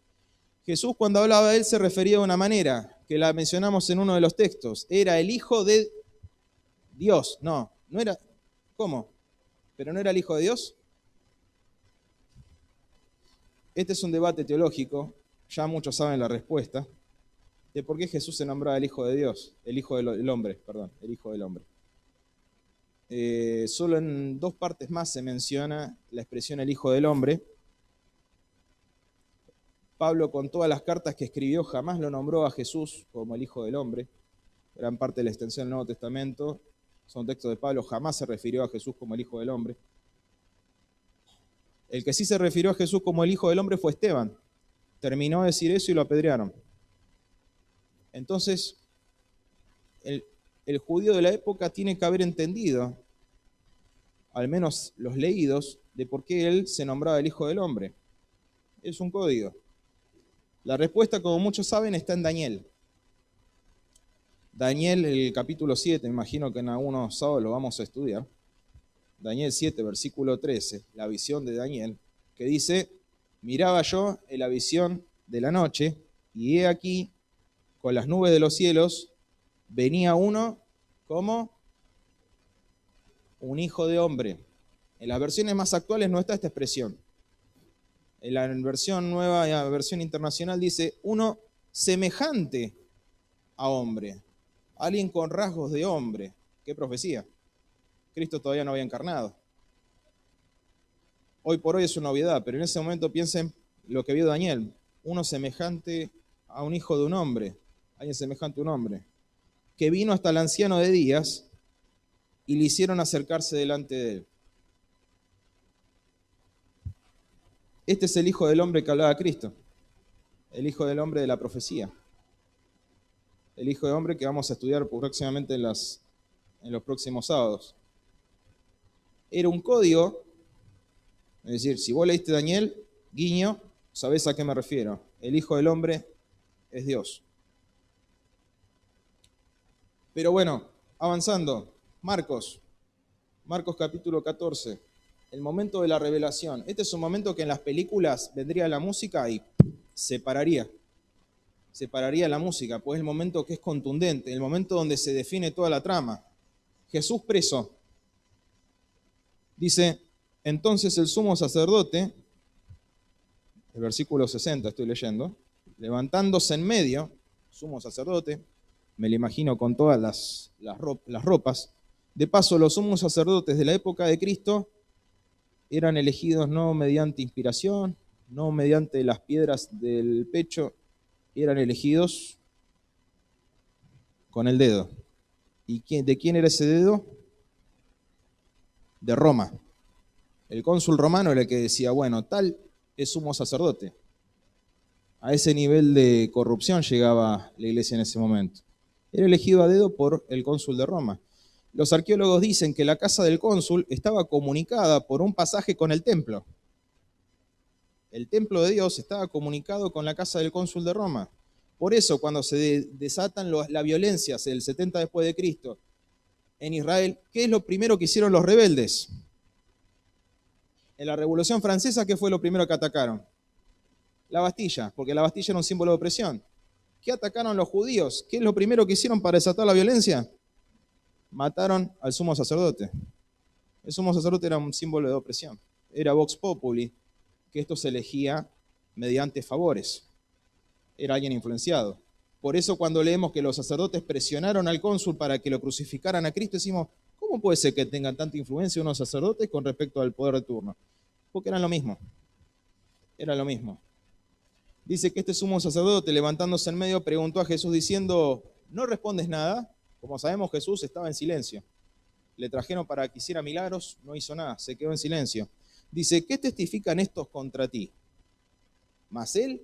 Jesús cuando hablaba de él se refería de una manera, que la mencionamos en uno de los textos. Era el Hijo de Dios. No era... ¿Cómo? ¿Pero no era el Hijo de Dios? Este es un debate teológico, ya muchos saben la respuesta, de por qué Jesús se nombraba el Hijo de Dios, el Hijo del Hombre, perdón, el Hijo del Hombre. Solo en 2 partes más se menciona la expresión el Hijo del Hombre. Pablo, con todas las cartas que escribió, jamás lo nombró a Jesús como el Hijo del Hombre. Gran parte de la extensión del Nuevo Testamento son textos de Pablo, jamás se refirió a Jesús como el Hijo del Hombre. El que sí se refirió a Jesús como el Hijo del Hombre fue Esteban. Terminó de decir eso y lo apedrearon. Entonces, el judío de la época tiene que haber entendido, al menos los leídos, de por qué él se nombraba el Hijo del Hombre. Es un código. La respuesta, como muchos saben, está en Daniel. Daniel, el capítulo 7, me imagino que en algunos sábados lo vamos a estudiar. Daniel 7, versículo 13, la visión de Daniel, que dice, miraba yo en la visión de la noche, y he aquí, con las nubes de los cielos, venía uno como un hijo de hombre. En las versiones más actuales no está esta expresión. En la versión nueva, en la versión internacional, dice uno semejante a hombre. Alguien con rasgos de hombre. ¿Qué profecía? Cristo todavía no había encarnado. Hoy por hoy es una obviedad, pero en ese momento piensen lo que vio Daniel. Uno semejante a un hijo de un hombre. Alguien semejante a un hombre. Que vino hasta el anciano de días y le hicieron acercarse delante de él. Este es el Hijo del Hombre que hablaba Cristo. El Hijo del Hombre de la profecía. El Hijo del Hombre que vamos a estudiar próximamente en los próximos sábados. Era un código, es decir, si vos leíste Daniel, guiño, sabés a qué me refiero. El Hijo del Hombre es Dios. Pero bueno, avanzando. Marcos capítulo 14. El momento de la revelación. Este es un momento que en las películas vendría la música y se pararía la música, pues es el momento que es contundente, el momento donde se define toda la trama. Jesús preso. Dice, entonces el sumo sacerdote, el versículo 60 estoy leyendo, levantándose en medio, sumo sacerdote, me lo imagino con todas las ropas. De paso, los sumos sacerdotes de la época de Cristo eran elegidos no mediante inspiración, no mediante las piedras del pecho, eran elegidos con el dedo. ¿Y de quién era ese dedo? De Roma. El cónsul romano era el que decía, bueno, tal es sumo sacerdote. A ese nivel de corrupción llegaba la iglesia en ese momento. Era elegido a dedo por el cónsul de Roma. Los arqueólogos dicen que la casa del cónsul estaba comunicada por un pasaje con el templo. El templo de Dios estaba comunicado con la casa del cónsul de Roma. Por eso, cuando se desatan las violencias el 70 después de Cristo en Israel, ¿qué es lo primero que hicieron los rebeldes? En la Revolución Francesa, ¿qué fue lo primero que atacaron? La Bastilla, porque la Bastilla era un símbolo de opresión. ¿Qué atacaron los judíos? ¿Qué es lo primero que hicieron para desatar la violencia? Mataron al sumo sacerdote. El sumo sacerdote era un símbolo de opresión. Era vox populi, que esto se elegía mediante favores. Era alguien influenciado. Por eso cuando leemos que los sacerdotes presionaron al cónsul para que lo crucificaran a Cristo, decimos, ¿cómo puede ser que tengan tanta influencia unos sacerdotes con respecto al poder de turno? Porque eran lo mismo. Era lo mismo. Dice que este sumo sacerdote, levantándose en medio, preguntó a Jesús diciendo, ¿no respondes nada? Como sabemos, Jesús estaba en silencio. Le trajeron para que hiciera milagros, no hizo nada, se quedó en silencio. Dice, ¿qué testifican estos contra ti? Mas él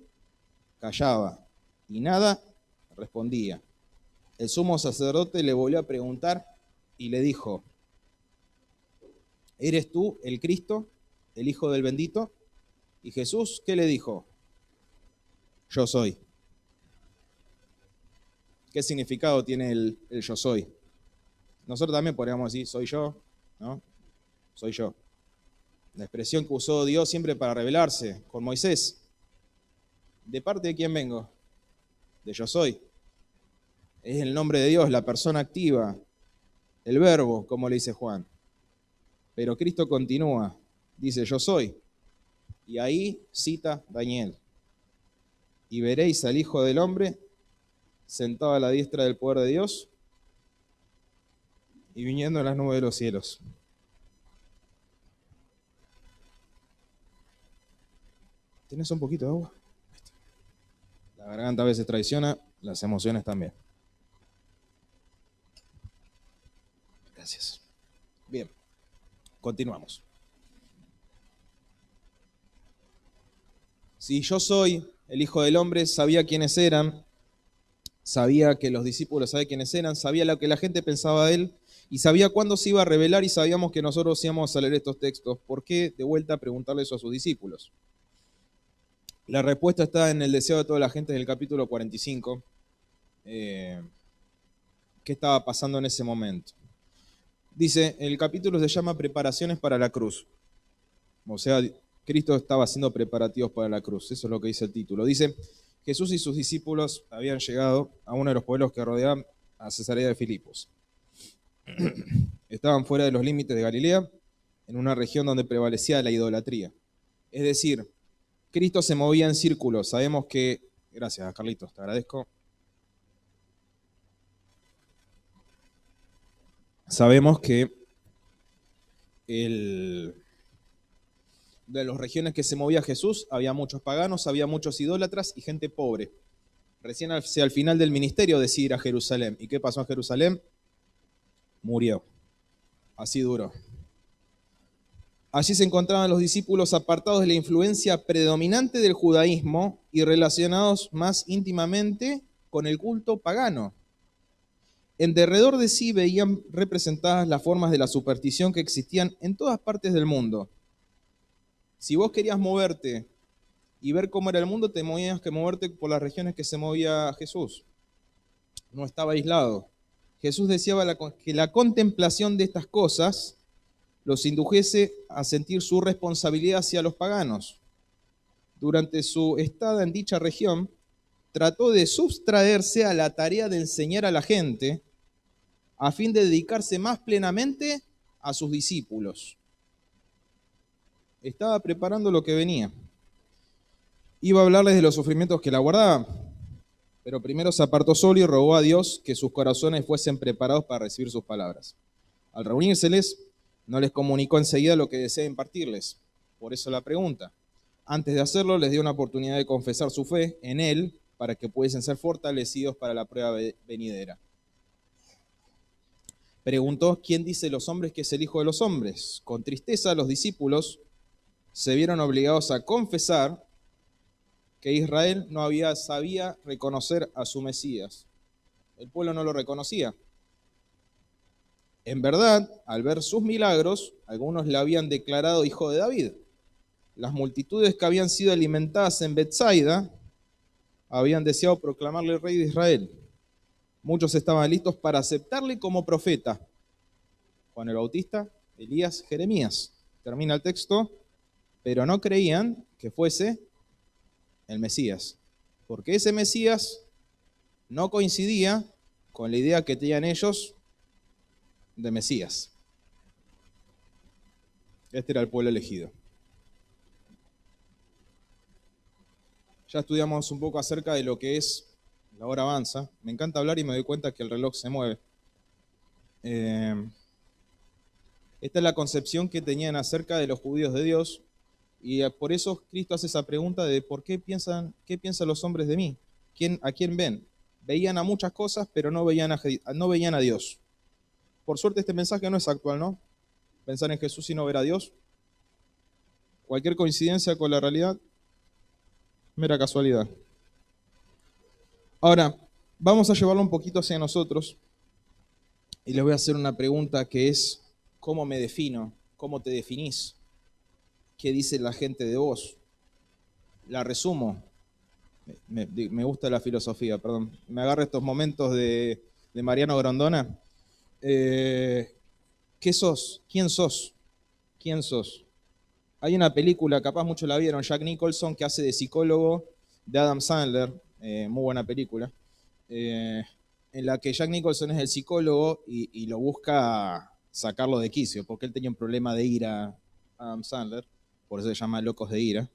callaba y nada respondía. El sumo sacerdote le volvió a preguntar y le dijo, ¿eres tú el Cristo, el Hijo del Bendito? Y Jesús, ¿qué le dijo? Yo soy. ¿Qué significado tiene el yo soy? Nosotros también podríamos decir, soy yo, ¿no? Soy yo. La expresión que usó Dios siempre para revelarse con Moisés. ¿De parte de quién vengo? De yo soy. Es el nombre de Dios, la persona activa, el verbo, como le dice Juan. Pero Cristo continúa, dice yo soy. Y ahí cita Daniel. Y veréis al Hijo del Hombre sentado a la diestra del poder de Dios y viniendo en las nubes de los cielos. ¿Tienes un poquito de agua? La garganta a veces traiciona, las emociones también. Gracias. Bien, continuamos. Si yo soy el Hijo del Hombre, sabía quiénes eran, sabía que los discípulos sabían quiénes eran, sabía lo que la gente pensaba de él y sabía cuándo se iba a revelar y sabíamos que nosotros íbamos a leer estos textos. ¿Por qué? De vuelta a preguntarle eso a sus discípulos. La respuesta está en el deseo de toda la gente del capítulo 45. ¿Qué estaba pasando en ese momento? Dice, el capítulo se llama Preparaciones para la cruz. O sea, Cristo estaba haciendo preparativos para la cruz. Eso es lo que dice el título. Dice, Jesús y sus discípulos habían llegado a uno de los pueblos que rodeaban a Cesarea de Filipos. Estaban fuera de los límites de Galilea, en una región donde prevalecía la idolatría. Es decir, Cristo se movía en círculos. Sabemos que... Gracias, Carlitos, te agradezco. Sabemos que de las regiones que se movía Jesús, había muchos paganos, había muchos idólatras y gente pobre. Recién hacia el final del ministerio decide ir a Jerusalén. ¿Y qué pasó en Jerusalén? Murió. Así duró. Allí se encontraban los discípulos apartados de la influencia predominante del judaísmo y relacionados más íntimamente con el culto pagano. En derredor de sí veían representadas las formas de la superstición que existían en todas partes del mundo. Si vos querías moverte y ver cómo era el mundo, tenías que moverte por las regiones que se movía Jesús. No estaba aislado. Jesús deseaba que la contemplación de estas cosas los indujese a sentir su responsabilidad hacia los paganos. Durante su estada en dicha región, trató de sustraerse a la tarea de enseñar a la gente a fin de dedicarse más plenamente a sus discípulos. Estaba preparando lo que venía. Iba a hablarles de los sufrimientos que la guardaban, pero primero se apartó solo y rogó a Dios que sus corazones fuesen preparados para recibir sus palabras. Al reunírseles, no les comunicó enseguida lo que desea impartirles. Por eso la pregunta. Antes de hacerlo, les dio una oportunidad de confesar su fe en Él para que pudiesen ser fortalecidos para la prueba venidera. Preguntó, ¿quién dice los hombres que es el Hijo de los hombres? Con tristeza los discípulos se vieron obligados a confesar que Israel no sabía reconocer a su Mesías. El pueblo no lo reconocía. En verdad, al ver sus milagros, algunos le habían declarado hijo de David. Las multitudes que habían sido alimentadas en Betsaida habían deseado proclamarle rey de Israel. Muchos estaban listos para aceptarle como profeta. Juan el Bautista, Elías, Jeremías. Termina el texto, pero no creían que fuese el Mesías, porque ese Mesías no coincidía con la idea que tenían ellos de Mesías. Este era el pueblo elegido. Ya estudiamos un poco acerca de lo que es la hora avanza. Me encanta hablar y me doy cuenta que el reloj se mueve. Esta es la concepción que tenían acerca de los judíos de Dios, y por eso Cristo hace esa pregunta de ¿por qué piensan los hombres de mí? ¿A quién ven? Veían a muchas cosas, pero no veían a Dios. Por suerte este mensaje no es actual, ¿no? Pensar en Jesús y no ver a Dios. Cualquier coincidencia con la realidad, mera casualidad. Ahora, vamos a llevarlo un poquito hacia nosotros y les voy a hacer una pregunta que es, ¿cómo me defino? ¿Cómo te definís? ¿Qué dice la gente de vos? La resumo. Me gusta la filosofía, perdón. Me agarra estos momentos de Mariano Grondona. ¿Qué sos? ¿Quién sos? ¿Quién sos? Hay una película, capaz muchos la vieron, Jack Nicholson, que hace de psicólogo de Adam Sandler, muy buena película, en la que Jack Nicholson es el psicólogo y lo busca sacarlo de quicio, porque él tenía un problema de ira, Adam Sandler, por eso se llama Locos de Ira,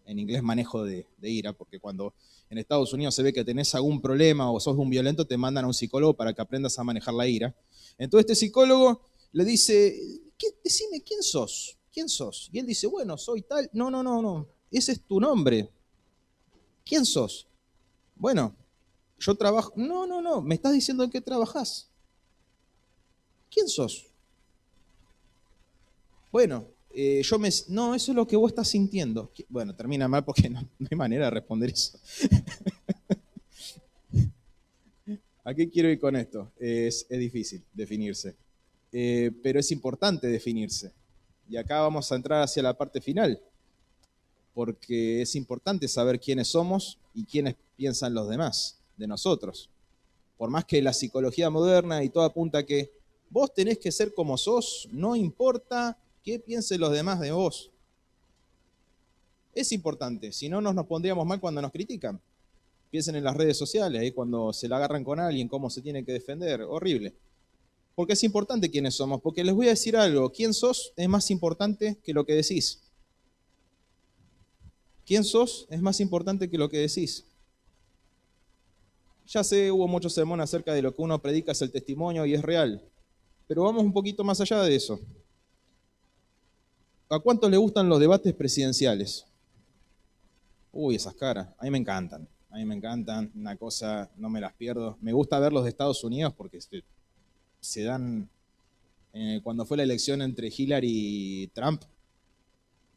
en inglés manejo de ira, porque cuando en Estados Unidos se ve que tenés algún problema o sos un violento, te mandan a un psicólogo para que aprendas a manejar la ira. Entonces este psicólogo le dice, decime, ¿quién sos? ¿Quién sos? Y él dice, bueno, soy tal. No, ese es tu nombre. ¿Quién sos? Bueno, yo trabajo. No, me estás diciendo en qué trabajás. ¿Quién sos? Bueno, no, eso es lo que vos estás sintiendo. Bueno, termina mal porque no hay manera de responder eso. ¿A qué quiero ir con esto? Es difícil definirse, pero es importante definirse. Y acá vamos a entrar hacia la parte final, porque es importante saber quiénes somos y quiénes piensan los demás de nosotros. Por más que la psicología moderna y todo apunta a que vos tenés que ser como sos, no importa qué piensen los demás de vos. Es importante, si no nos pondríamos mal cuando nos critican. Piensen en las redes sociales, ahí cuando se la agarran con alguien, cómo se tiene que defender, horrible. Porque es importante quiénes somos, porque les voy a decir algo, quién sos es más importante que lo que decís. ¿Quién sos? Es más importante que lo que decís. Ya sé, hubo muchos sermones acerca de lo que uno predica es el testimonio y es real. Pero vamos un poquito más allá de eso. ¿A cuántos les gustan los debates presidenciales? Uy, esas caras. A mí me encantan. A mí me encantan. Una cosa, no me las pierdo. Me gusta ver los de Estados Unidos porque se dan... cuando fue la elección entre Hillary y Trump,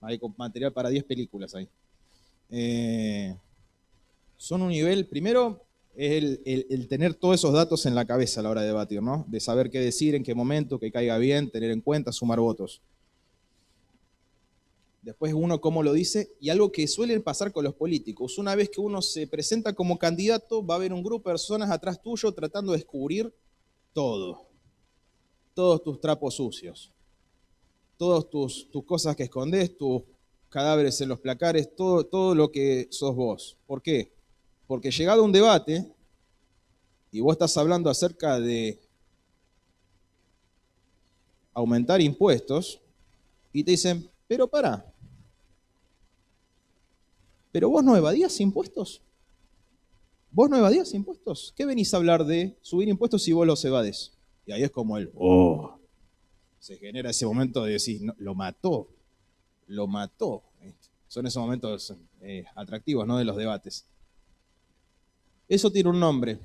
hay material para 10 películas ahí. Son un nivel, primero, es el tener todos esos datos en la cabeza a la hora de debatir, ¿no? De saber qué decir, en qué momento, que caiga bien, tener en cuenta, sumar votos. Después uno cómo lo dice, y algo que suele pasar con los políticos, una vez que uno se presenta como candidato, va a haber un grupo de personas atrás tuyo tratando de descubrir todo, todos tus trapos sucios, todas tus cosas que escondés, tus cadáveres en los placares, todo lo que sos vos. ¿Por qué? Porque llegado a un debate, y vos estás hablando acerca de aumentar impuestos, y te dicen, pero pará, ¿pero vos no evadías impuestos? ¿Vos no evadías impuestos? ¿Qué venís a hablar de subir impuestos si vos los evades? Y ahí es como se genera ese momento de decir, no, lo mató. Son esos momentos atractivos, ¿no? De los debates. Eso tiene un nombre.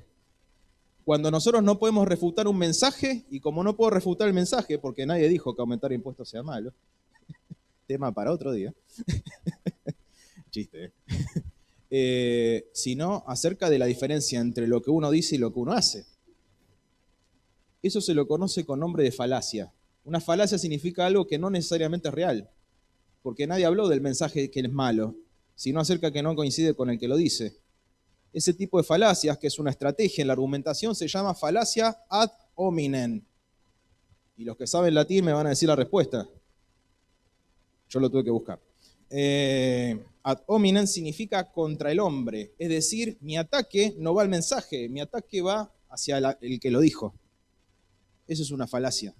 Cuando nosotros no podemos refutar un mensaje, y como no puedo refutar el mensaje, porque nadie dijo que aumentar impuestos sea malo, tema para otro día. Chiste, sino acerca de la diferencia entre lo que uno dice y lo que uno hace. Eso se lo conoce con nombre de falacia. Una falacia significa algo que no necesariamente es real, porque nadie habló del mensaje que es malo, sino acerca que no coincide con el que lo dice. Ese tipo de falacias, que es una estrategia en la argumentación, se llama falacia ad hominem. Y los que saben latín me van a decir la respuesta. Yo lo tuve que buscar. Ad hominem significa contra el hombre, es decir, mi ataque no va al mensaje, mi ataque va hacia el que lo dijo. Eso es una falacia.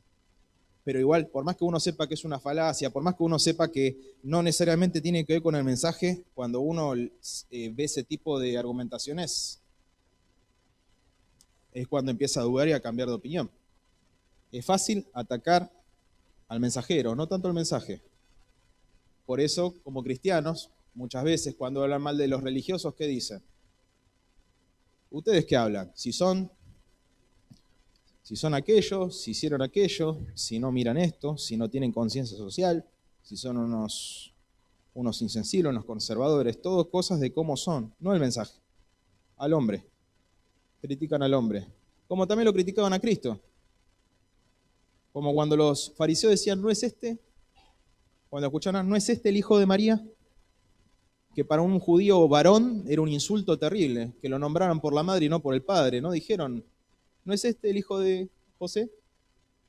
Pero igual, por más que uno sepa que es una falacia, por más que uno sepa que no necesariamente tiene que ver con el mensaje, cuando uno ve ese tipo de argumentaciones, es cuando empieza a dudar y a cambiar de opinión. Es fácil atacar al mensajero, no tanto al mensaje. Por eso, como cristianos, muchas veces cuando hablan mal de los religiosos, ¿qué dicen? ¿Ustedes qué hablan? Si son aquellos, si hicieron aquello, si no miran esto, si no tienen conciencia social, si son unos insensibles, unos conservadores, todo cosas de cómo son, no el mensaje, al hombre. Critican al hombre. Como también lo criticaban a Cristo. Como cuando los fariseos decían, ¿no es este? Cuando escuchaban, ¿no es este el hijo de María? Que para un judío varón era un insulto terrible, que lo nombraran por la madre y no por el padre, ¿no? Dijeron, ¿no es este el hijo de José?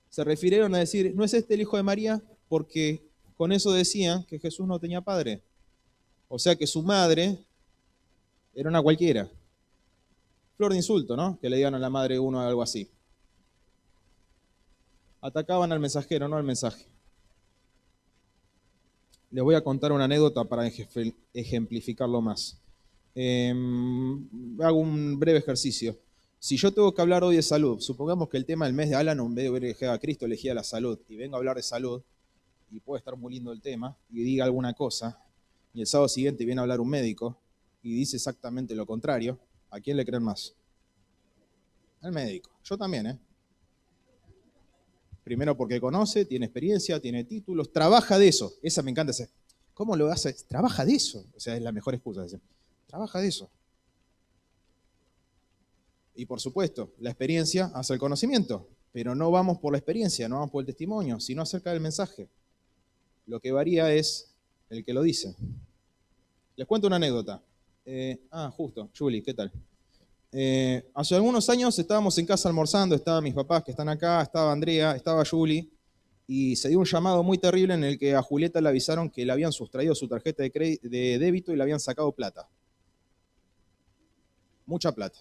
Se refirieron a decir, ¿no es este el hijo de María? Porque con eso decían que Jesús no tenía padre. O sea que su madre era una cualquiera. Flor de insulto, ¿no? Que le digan a la madre uno algo así. Atacaban al mensajero, no al mensaje. Les voy a contar una anécdota para ejemplificarlo más. Hago un breve ejercicio. Si yo tengo que hablar hoy de salud, supongamos que el tema del mes de Alan, en vez de elegir a Cristo, elegía la salud, y vengo a hablar de salud, y puede estar muy lindo el tema, y diga alguna cosa, y el sábado siguiente viene a hablar un médico, y dice exactamente lo contrario, ¿a quién le creen más? Al médico. Yo también, ¿eh? Primero porque conoce, tiene experiencia, tiene títulos, trabaja de eso. Esa me encanta. ¿Cómo lo hace? Trabaja de eso. O sea, es la mejor excusa. Trabaja de eso. Y por supuesto, la experiencia hace el conocimiento. Pero no vamos por la experiencia, no vamos por el testimonio, sino acerca del mensaje. Lo que varía es el que lo dice. Les cuento una anécdota. Justo, Julie, ¿qué tal? Hace algunos años estábamos en casa almorzando, estaban mis papás que están acá, estaba Andrea, estaba Julie, y se dio un llamado muy terrible en el que a Julieta le avisaron que le habían sustraído su tarjeta de débito y le habían sacado plata. Mucha plata,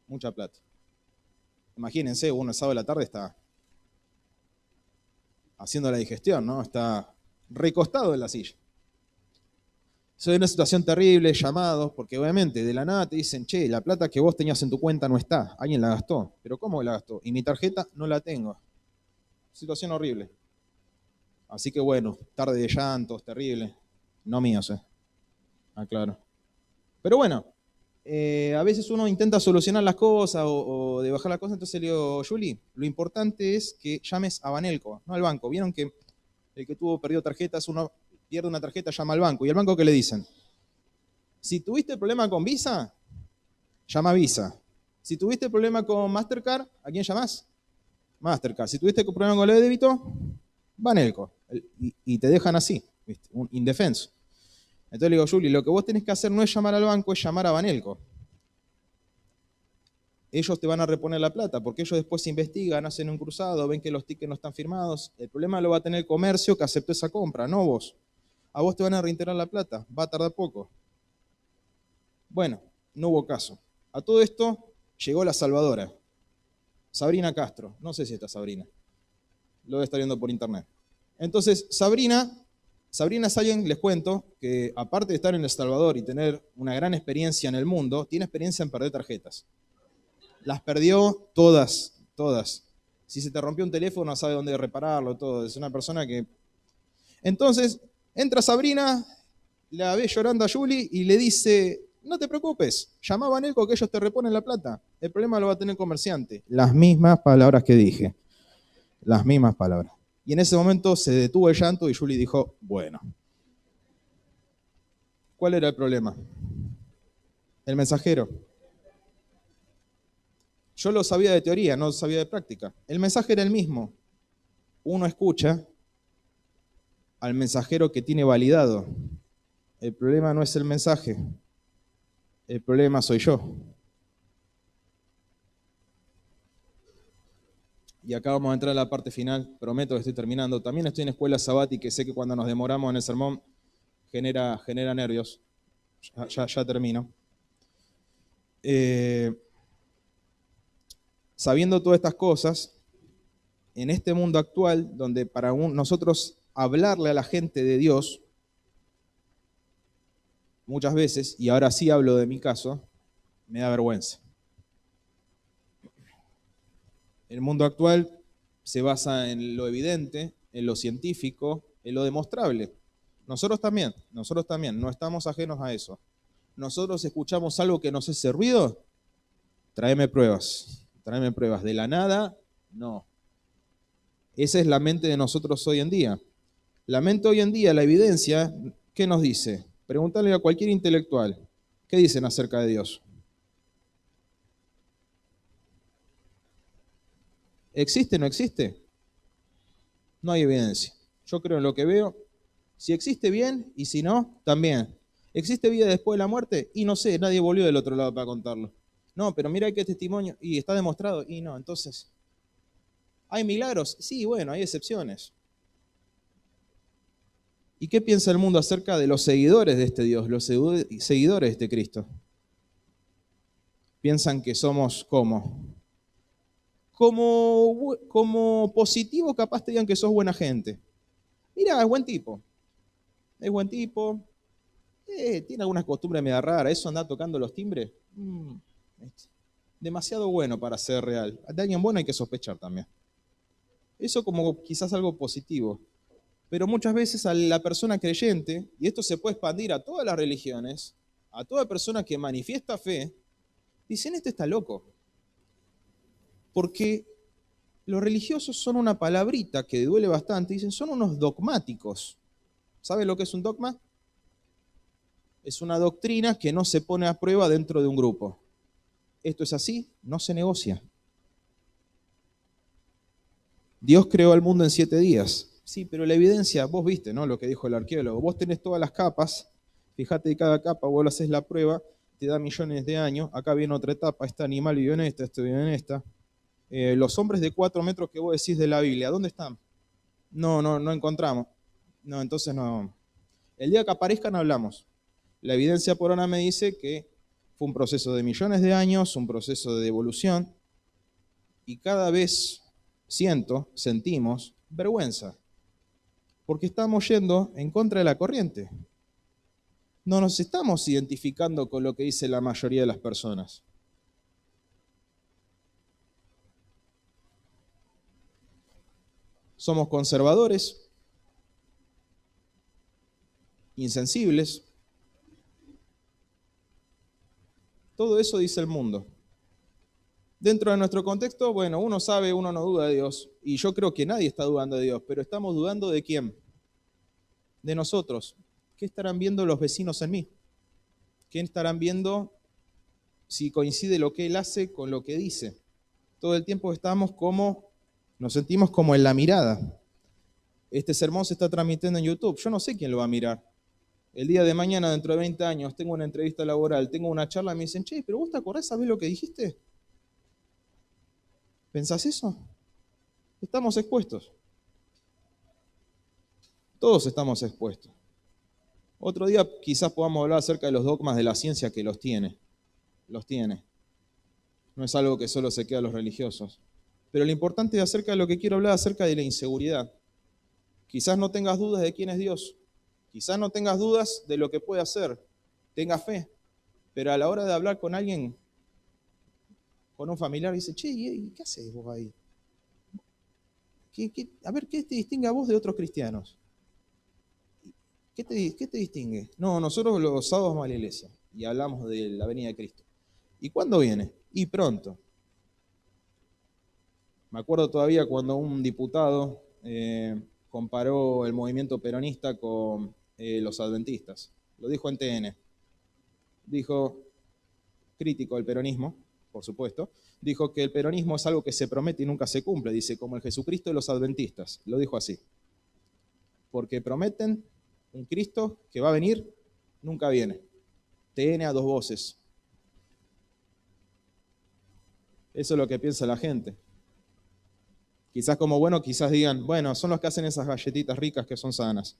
mucha plata. Imagínense, uno el sábado de la tarde está haciendo la digestión, ¿no? Está recostado en la silla. Soy una situación terrible, llamados, porque obviamente de la nada te dicen, che, la plata que vos tenías en tu cuenta no está, alguien la gastó. ¿Pero cómo la gastó? Y mi tarjeta no la tengo. Situación horrible. Así que bueno, tarde de llantos, terrible. No míos, claro. Pero bueno, a veces uno intenta solucionar las cosas o de bajar las cosas, entonces le digo, Juli, lo importante es que llames a Banelco, no al banco. Vieron que el que tuvo perdido tarjetas, uno pierde una tarjeta, llama al banco. ¿Y al banco qué le dicen? Si tuviste problema con Visa, llama a Visa. Si tuviste problema con Mastercard, ¿a quién llamás? Mastercard. Si tuviste problema con el débito, Banelco. Y te dejan así, ¿viste? Un indefenso. Entonces le digo, Juli, lo que vos tenés que hacer no es llamar al banco, es llamar a Banelco. Ellos te van a reponer la plata, porque ellos después investigan, hacen un cruzado, ven que los tickets no están firmados. El problema lo va a tener el comercio que aceptó esa compra, no vos. A vos te van a reintegrar la plata, va a tardar poco. Bueno, no hubo caso. A todo esto llegó la salvadora, Sabrina Castro. No sé si está Sabrina. Lo voy a estar viendo por internet. Entonces, Sabrina es alguien, les cuento, que aparte de estar en El Salvador y tener una gran experiencia en el mundo, tiene experiencia en perder tarjetas. Las perdió todas. Si se te rompió un teléfono, sabe dónde repararlo, todo. Es una persona que... Entonces, entra Sabrina, la ve llorando a Julie y le dice, no te preocupes, llama a Banelco que ellos te reponen la plata. El problema lo va a tener el comerciante. Las mismas palabras que dije. Las mismas palabras. Y en ese momento se detuvo el llanto y Julie dijo, bueno. ¿Cuál era el problema? El mensajero. Yo lo sabía de teoría, no lo sabía de práctica. El mensaje era el mismo. Uno escucha al mensajero que tiene validado. El problema no es el mensaje, el problema soy yo. Y acá vamos a entrar a la parte final, prometo que estoy terminando. También estoy en escuela sabática y sé que cuando nos demoramos en el sermón genera nervios. Ya termino. Sabiendo todas estas cosas, en este mundo actual, donde para nosotros hablarle a la gente de Dios, muchas veces, y ahora sí hablo de mi caso, me da vergüenza. El mundo actual se basa en lo evidente, en lo científico, en lo demostrable. Nosotros también, no estamos ajenos a eso. Nosotros escuchamos algo que nos hace ruido, tráeme pruebas. De la nada, no. Esa es la mente de nosotros hoy en día. La mente hoy en día, la evidencia, ¿qué nos dice? Pregúntale a cualquier intelectual, ¿qué dicen acerca de Dios? ¿Existe o no existe? No hay evidencia. Yo creo en lo que veo. Si existe, bien, y si no, también. ¿Existe vida después de la muerte? Y no sé, nadie volvió del otro lado para contarlo. No, pero mira qué testimonio, y está demostrado, y no, entonces. ¿Hay milagros? Sí, bueno, hay excepciones. ¿Y qué piensa el mundo acerca de los seguidores de este Dios, los seguidores de este Cristo? Piensan que somos como positivo, capaz te digan que sos buena gente. Mira, es buen tipo, tiene algunas costumbres medio raras, eso anda tocando los timbres. Demasiado bueno para ser real. De alguien bueno hay que sospechar también. Eso como quizás algo positivo. Pero muchas veces a la persona creyente, y esto se puede expandir a todas las religiones, a toda persona que manifiesta fe, dicen, este está loco. Porque los religiosos son una palabrita que duele bastante, dicen, son unos dogmáticos. ¿Saben lo que es un dogma? Es una doctrina que no se pone a prueba dentro de un grupo. Esto es así, no se negocia. Dios creó al mundo en 7 días. Sí, pero la evidencia, vos viste, ¿no? Lo que dijo el arqueólogo. Vos tenés todas las capas, fíjate de cada capa, vos le haces la prueba, te da millones de años, acá viene otra etapa, este animal vivió en esta, este vivió en esta. Los hombres de 4 metros que vos decís de la Biblia, ¿dónde están? No encontramos. No, entonces no. El día que aparezcan hablamos. La evidencia por ahora me dice que fue un proceso de millones de años, un proceso de evolución, y cada vez sentimos vergüenza, porque estamos yendo en contra de la corriente. No nos estamos identificando con lo que dice la mayoría de las personas. Somos conservadores, insensibles. Todo eso dice el mundo. Dentro de nuestro contexto, bueno, uno sabe, uno no duda de Dios. Y yo creo que nadie está dudando de Dios, pero estamos dudando de quién. De nosotros. ¿Qué estarán viendo los vecinos en mí? ¿Qué estarán viendo si coincide lo que él hace con lo que dice? Todo el tiempo nos sentimos como en la mirada. Este sermón se está transmitiendo en YouTube. Yo no sé quién lo va a mirar. El día de mañana, dentro de 20 años, tengo una entrevista laboral, tengo una charla, me dicen, che, pero vos te acordás, ¿sabés lo que dijiste? ¿Pensás eso? Estamos expuestos. Todos estamos expuestos. Otro día quizás podamos hablar acerca de los dogmas de la ciencia que los tiene. Los tiene. No es algo que solo se queda a los religiosos. Pero lo importante es acerca de lo que quiero hablar, acerca de la inseguridad. Quizás no tengas dudas de quién es Dios. Quizás no tengas dudas de lo que puede hacer. Tengas fe. Pero a la hora de hablar con alguien, con un familiar, dice, che, ¿y qué haces vos ahí? A ver, ¿qué te distingue a vos de otros cristianos? ¿Qué te distingue? No, nosotros los sábados vamos a la iglesia y hablamos de la venida de Cristo. ¿Y cuándo viene? Y pronto. Me acuerdo todavía cuando un diputado comparó el movimiento peronista con los adventistas. Lo dijo en TN. Dijo, crítico del peronismo, por supuesto, dijo que el peronismo es algo que se promete y nunca se cumple, dice, como el Jesucristo de los adventistas, lo dijo así. Porque prometen un Cristo que va a venir, nunca viene. TN a dos voces. Eso es lo que piensa la gente. Quizás como bueno, quizás digan, bueno, son los que hacen esas galletitas ricas que son sanas.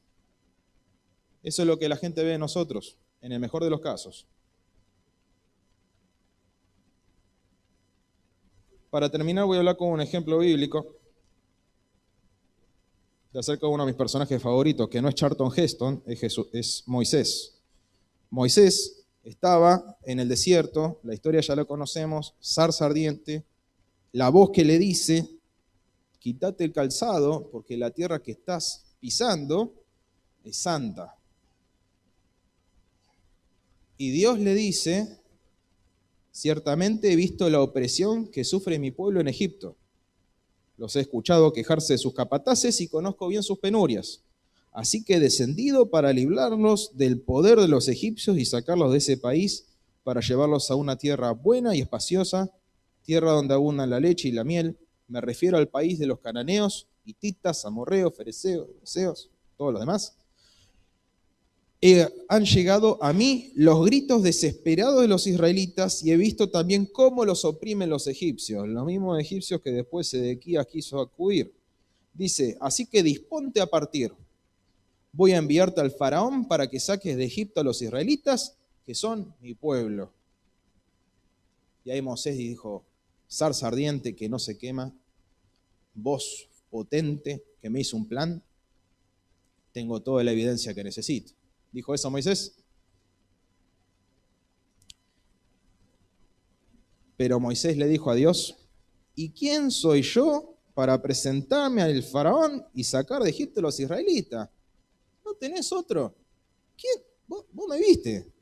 Eso es lo que la gente ve de nosotros, en el mejor de los casos. Para terminar voy a hablar con un ejemplo bíblico de acerca de uno de mis personajes favoritos, que no es Charlton Heston, es Moisés. Moisés estaba en el desierto, la historia ya la conocemos, zarza ardiente, la voz que le dice, quítate el calzado porque la tierra que estás pisando es santa. Y Dios le dice, ciertamente he visto la opresión que sufre mi pueblo en Egipto. Los he escuchado quejarse de sus capataces y conozco bien sus penurias. Así que he descendido para librarlos del poder de los egipcios y sacarlos de ese país para llevarlos a una tierra buena y espaciosa, tierra donde abundan la leche y la miel. Me refiero al país de los cananeos, hititas, amorreos, fereceos, todos los demás. Han llegado a mí los gritos desesperados de los israelitas y he visto también cómo los oprimen los egipcios, los mismos egipcios que después Sedequías quiso acudir. Dice, así que disponte a partir. Voy a enviarte al faraón para que saques de Egipto a los israelitas, que son mi pueblo. Y ahí Moisés dijo, zarza ardiente que no se quema, voz potente que me hizo un plan, tengo toda la evidencia que necesito. ¿Dijo eso Moisés? Pero Moisés le dijo a Dios, ¿y quién soy yo para presentarme al faraón y sacar de Egipto a los israelitas? ¿No tenés otro? ¿Quién? ¿Vos me viste?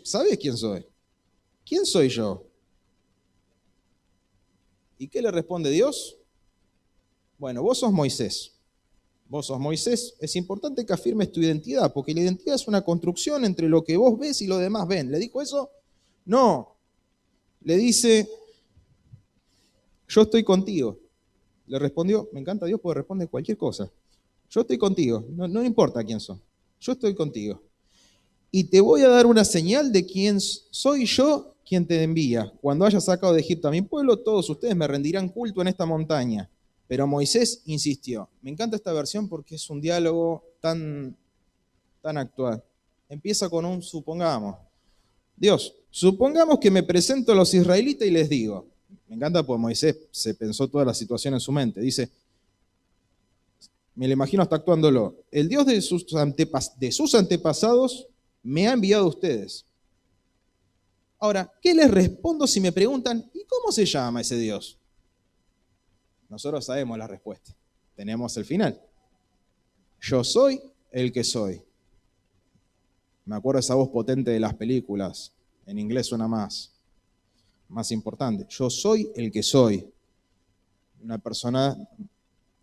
¿Sabés quién soy? ¿Quién soy yo? ¿Y qué le responde Dios? Bueno, vos sos Moisés. Vos sos Moisés. Es importante que afirmes tu identidad, porque la identidad es una construcción entre lo que vos ves y lo demás ven. ¿Le dijo eso? No. Le dice, yo estoy contigo. Le respondió, me encanta Dios porque responde cualquier cosa. Yo estoy contigo, no importa quién sos. Yo estoy contigo. Y te voy a dar una señal de quién soy yo quien te envía. Cuando haya sacado de Egipto a mi pueblo, todos ustedes me rendirán culto en esta montaña. Pero Moisés insistió. Me encanta esta versión porque es un diálogo tan actual. Empieza con un supongamos. Dios, supongamos que me presento a los israelitas y les digo. Me encanta porque Moisés se pensó toda la situación en su mente. Dice, me lo imagino hasta actuándolo. El Dios de sus antepasados me ha enviado a ustedes. Ahora, ¿qué les respondo si me preguntan, ¿y cómo se llama ese Dios? Nosotros sabemos la respuesta. Tenemos el final. Yo soy el que soy. Me acuerdo esa voz potente de las películas. En inglés suena más importante. Yo soy el que soy. Una persona,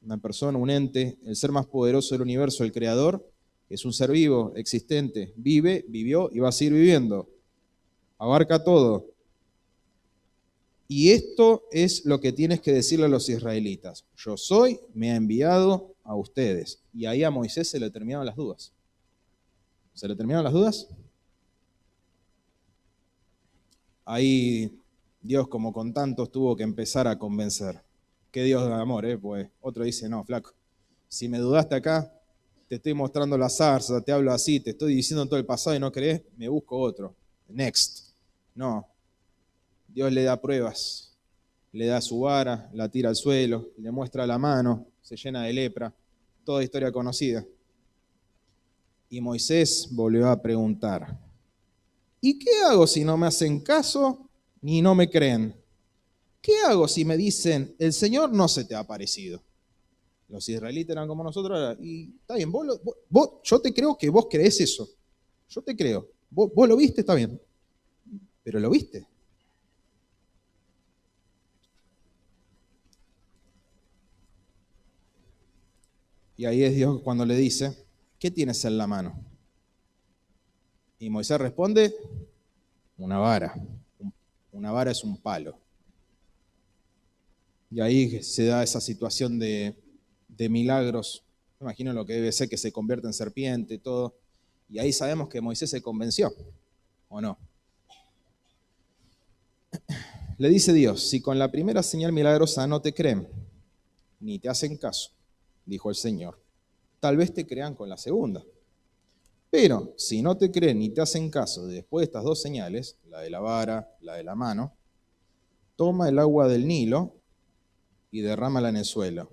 un ente, el ser más poderoso del universo, el creador, que es un ser vivo, existente, vive, vivió y va a seguir viviendo. Abarca todo. Y esto es lo que tienes que decirle a los israelitas. Yo soy, me ha enviado a ustedes. Y ahí a Moisés se le terminaron las dudas. ¿Se le terminaron las dudas? Ahí Dios, como con tantos, tuvo que empezar a convencer. Qué Dios de amor, pues otro dice, no, flaco, si me dudaste acá, te estoy mostrando la zarza, te hablo así, te estoy diciendo todo el pasado y no crees, me busco otro. Next. No. Dios le da pruebas, le da su vara, la tira al suelo, le muestra la mano, se llena de lepra, toda historia conocida. Y Moisés volvió a preguntar, ¿y qué hago si no me hacen caso ni no me creen? ¿Qué hago si me dicen, el Señor no se te ha aparecido? Los israelitas eran como nosotros ahora, y está bien, yo te creo que vos creés eso, yo te creo, vos lo viste, está bien, pero ¿lo viste? Y ahí es Dios cuando le dice, ¿qué tienes en la mano? Y Moisés responde, una vara, una vara es un palo. Y ahí se da esa situación de milagros. Me imagino lo que debe ser que se convierte en serpiente y todo. Y ahí sabemos que Moisés se convenció, ¿o no? Le dice Dios, si con la primera señal milagrosa no te creen, ni te hacen caso, dijo el Señor, tal vez te crean con la segunda. Pero si no te creen ni te hacen caso después de estas dos señales, la de la vara, la de la mano, toma el agua del Nilo y derrámala en el suelo.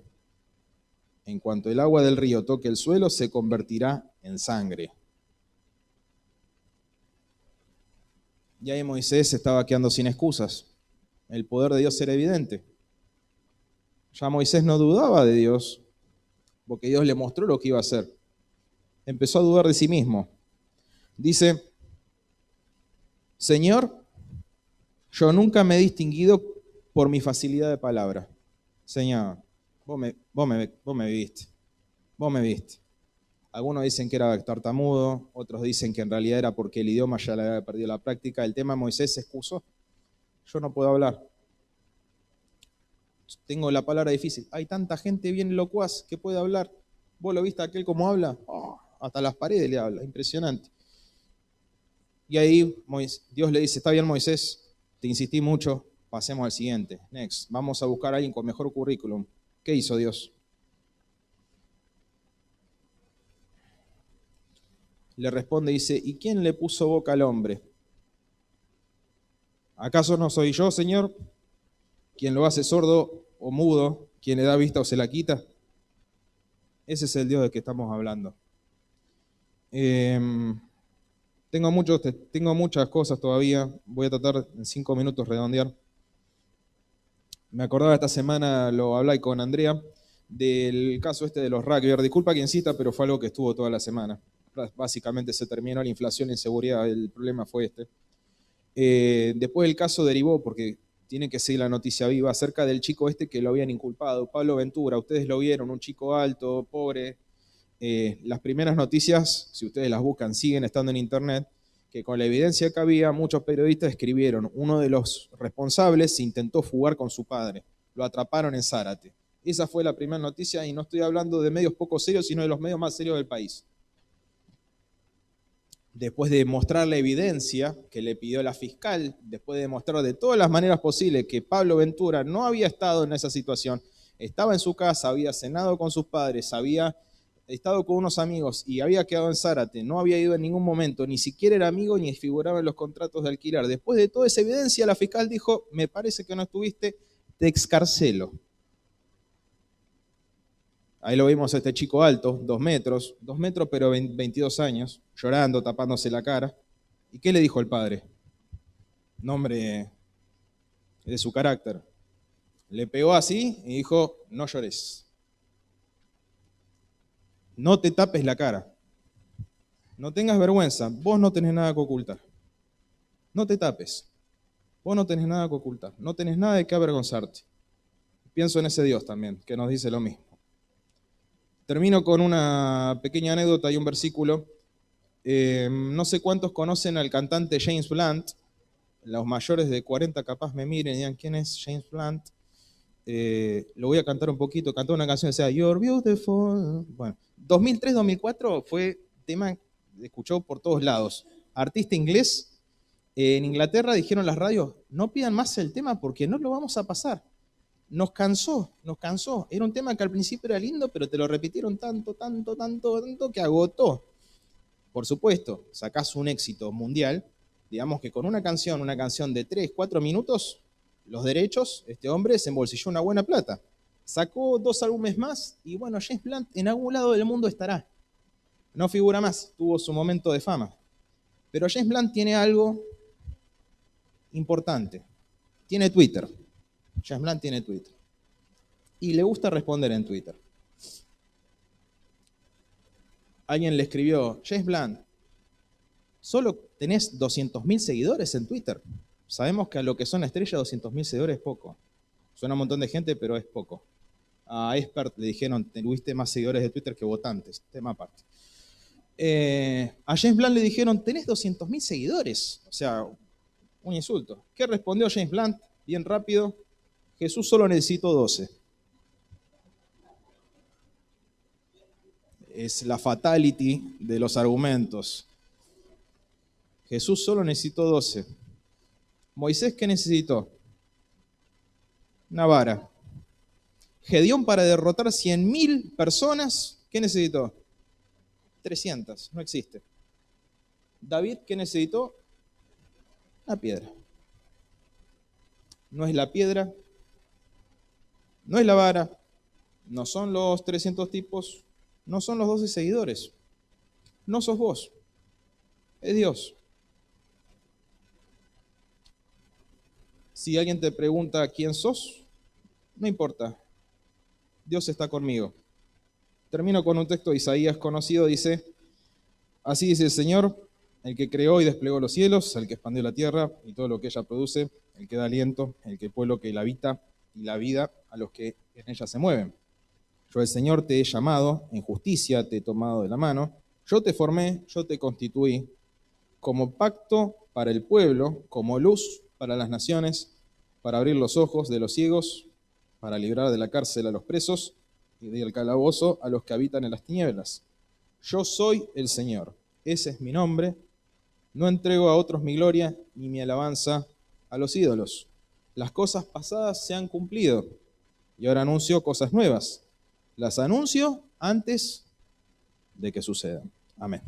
En cuanto el agua del río toque el suelo, se convertirá en sangre. Y ahí Moisés se estaba quedando sin excusas. El poder de Dios era evidente. Ya Moisés no dudaba de Dios, porque Dios le mostró lo que iba a hacer. Empezó a dudar de sí mismo. Dice, Señor, yo nunca me he distinguido por mi facilidad de palabra. Señor, vos me viste. Vos me viste. Algunos dicen que era tartamudo, otros dicen que en realidad era porque el idioma ya le había perdido la práctica. El tema Moisés se excusó. Yo no puedo hablar. Tengo la palabra difícil. Hay tanta gente bien locuaz que puede hablar. ¿Vos lo viste aquel cómo habla? Oh, hasta las paredes le habla. Impresionante. Y ahí Dios le dice, está bien Moisés, te insistí mucho, pasemos al siguiente. Next, vamos a buscar a alguien con mejor currículum. ¿Qué hizo Dios? Le responde y dice, ¿y quién le puso boca al hombre? ¿Acaso no soy yo, Señor, quien lo hace sordo o mudo, quien le da vista o se la quita? Ese es el Dios del que estamos hablando. Tengo muchas cosas todavía, voy a tratar en 5 minutos redondear. Me acordaba esta semana, lo hablé con Andrea, del caso este de los rugbyers. Disculpa que insista, pero fue algo que estuvo toda la semana. Básicamente se terminó la inflación y inseguridad, el problema fue este. Después el caso derivó, porque tiene que seguir la noticia viva, acerca del chico este que lo habían inculpado, Pablo Ventura. Ustedes lo vieron, un chico alto, pobre. Las primeras noticias, si ustedes las buscan, siguen estando en internet, que con la evidencia que había, muchos periodistas escribieron, uno de los responsables se intentó fugar con su padre, lo atraparon en Zárate. Esa fue la primera noticia y no estoy hablando de medios poco serios, sino de los medios más serios del país. Después de mostrar la evidencia que le pidió la fiscal, después de mostrar de todas las maneras posibles que Pablo Ventura no había estado en esa situación, estaba en su casa, había cenado con sus padres, había estado con unos amigos y había quedado en Zárate, no había ido en ningún momento, ni siquiera era amigo ni figuraba en los contratos de alquiler. Después de toda esa evidencia, la fiscal dijo, me parece que no estuviste, te excarcelo. Ahí lo vimos a este chico alto, 2 metros pero 22 años, llorando, tapándose la cara. ¿Y qué le dijo el padre? Nombre de su carácter. Le pegó así y dijo, no llores. No te tapes la cara. No tengas vergüenza. Vos no tenés nada que ocultar. No te tapes. Vos no tenés nada que ocultar. No tenés nada de qué avergonzarte. Pienso en ese Dios también, que nos dice lo mismo. Termino con una pequeña anécdota y un versículo. No sé cuántos conocen al cantante James Blunt. Los mayores de 40 capaz me miren y digan, ¿quién es James Blunt? Lo voy a cantar un poquito. Cantó una canción que se llama You're Beautiful. Bueno, 2003-2004 fue tema que escuchó por todos lados. Artista inglés. En Inglaterra dijeron las radios, no pidan más el tema porque no lo vamos a pasar. Nos cansó. Era un tema que al principio era lindo, pero te lo repitieron tanto que agotó. Por supuesto, sacás un éxito mundial, digamos que con una canción de 3, 4 minutos, los derechos, este hombre se embolsilló una buena plata. Sacó 2 álbumes más y bueno, James Blunt en algún lado del mundo estará. No figura más, tuvo su momento de fama. Pero James Blunt tiene algo importante. Tiene Twitter. James Blunt tiene Twitter. Y le gusta responder en Twitter. Alguien le escribió, James Blunt, solo tenés 200.000 seguidores en Twitter. Sabemos que a lo que son estrellas 200.000 seguidores es poco. Suena un montón de gente, pero es poco. A Expert le dijeron, tuviste más seguidores de Twitter que votantes. Tema aparte. A James Blunt le dijeron, tenés 200.000 seguidores. O sea, Un insulto. ¿Qué respondió James Blunt? Bien rápido. Jesús solo necesitó 12. Es la fatality de los argumentos. Jesús solo necesitó 12. Moisés, ¿qué necesitó? Una vara. Gedeón, para derrotar 100.000 personas, ¿qué necesitó? 300, no existe. David, ¿qué necesitó? Una piedra. No es la piedra, no es la vara, no son los 300 tipos, no son los 12 seguidores, no sos vos, es Dios. Si alguien te pregunta quién sos, no importa, Dios está conmigo. Termino con un texto de Isaías conocido, dice: así dice el Señor, el que creó y desplegó los cielos, el que expandió la tierra y todo lo que ella produce, el que da aliento, el que pueblo que la habita y la vida a los que en ella se mueven. Yo, el Señor, te he llamado, en justicia te he tomado de la mano, yo te formé, yo te constituí, como pacto para el pueblo, como luz para las naciones, para abrir los ojos de los ciegos, para librar de la cárcel a los presos y del calabozo a los que habitan en las tinieblas. Yo soy el Señor, ese es mi nombre. No entrego a otros mi gloria ni mi alabanza a los ídolos. Las cosas pasadas se han cumplido y ahora anuncio cosas nuevas. Las anuncio antes de que sucedan. Amén.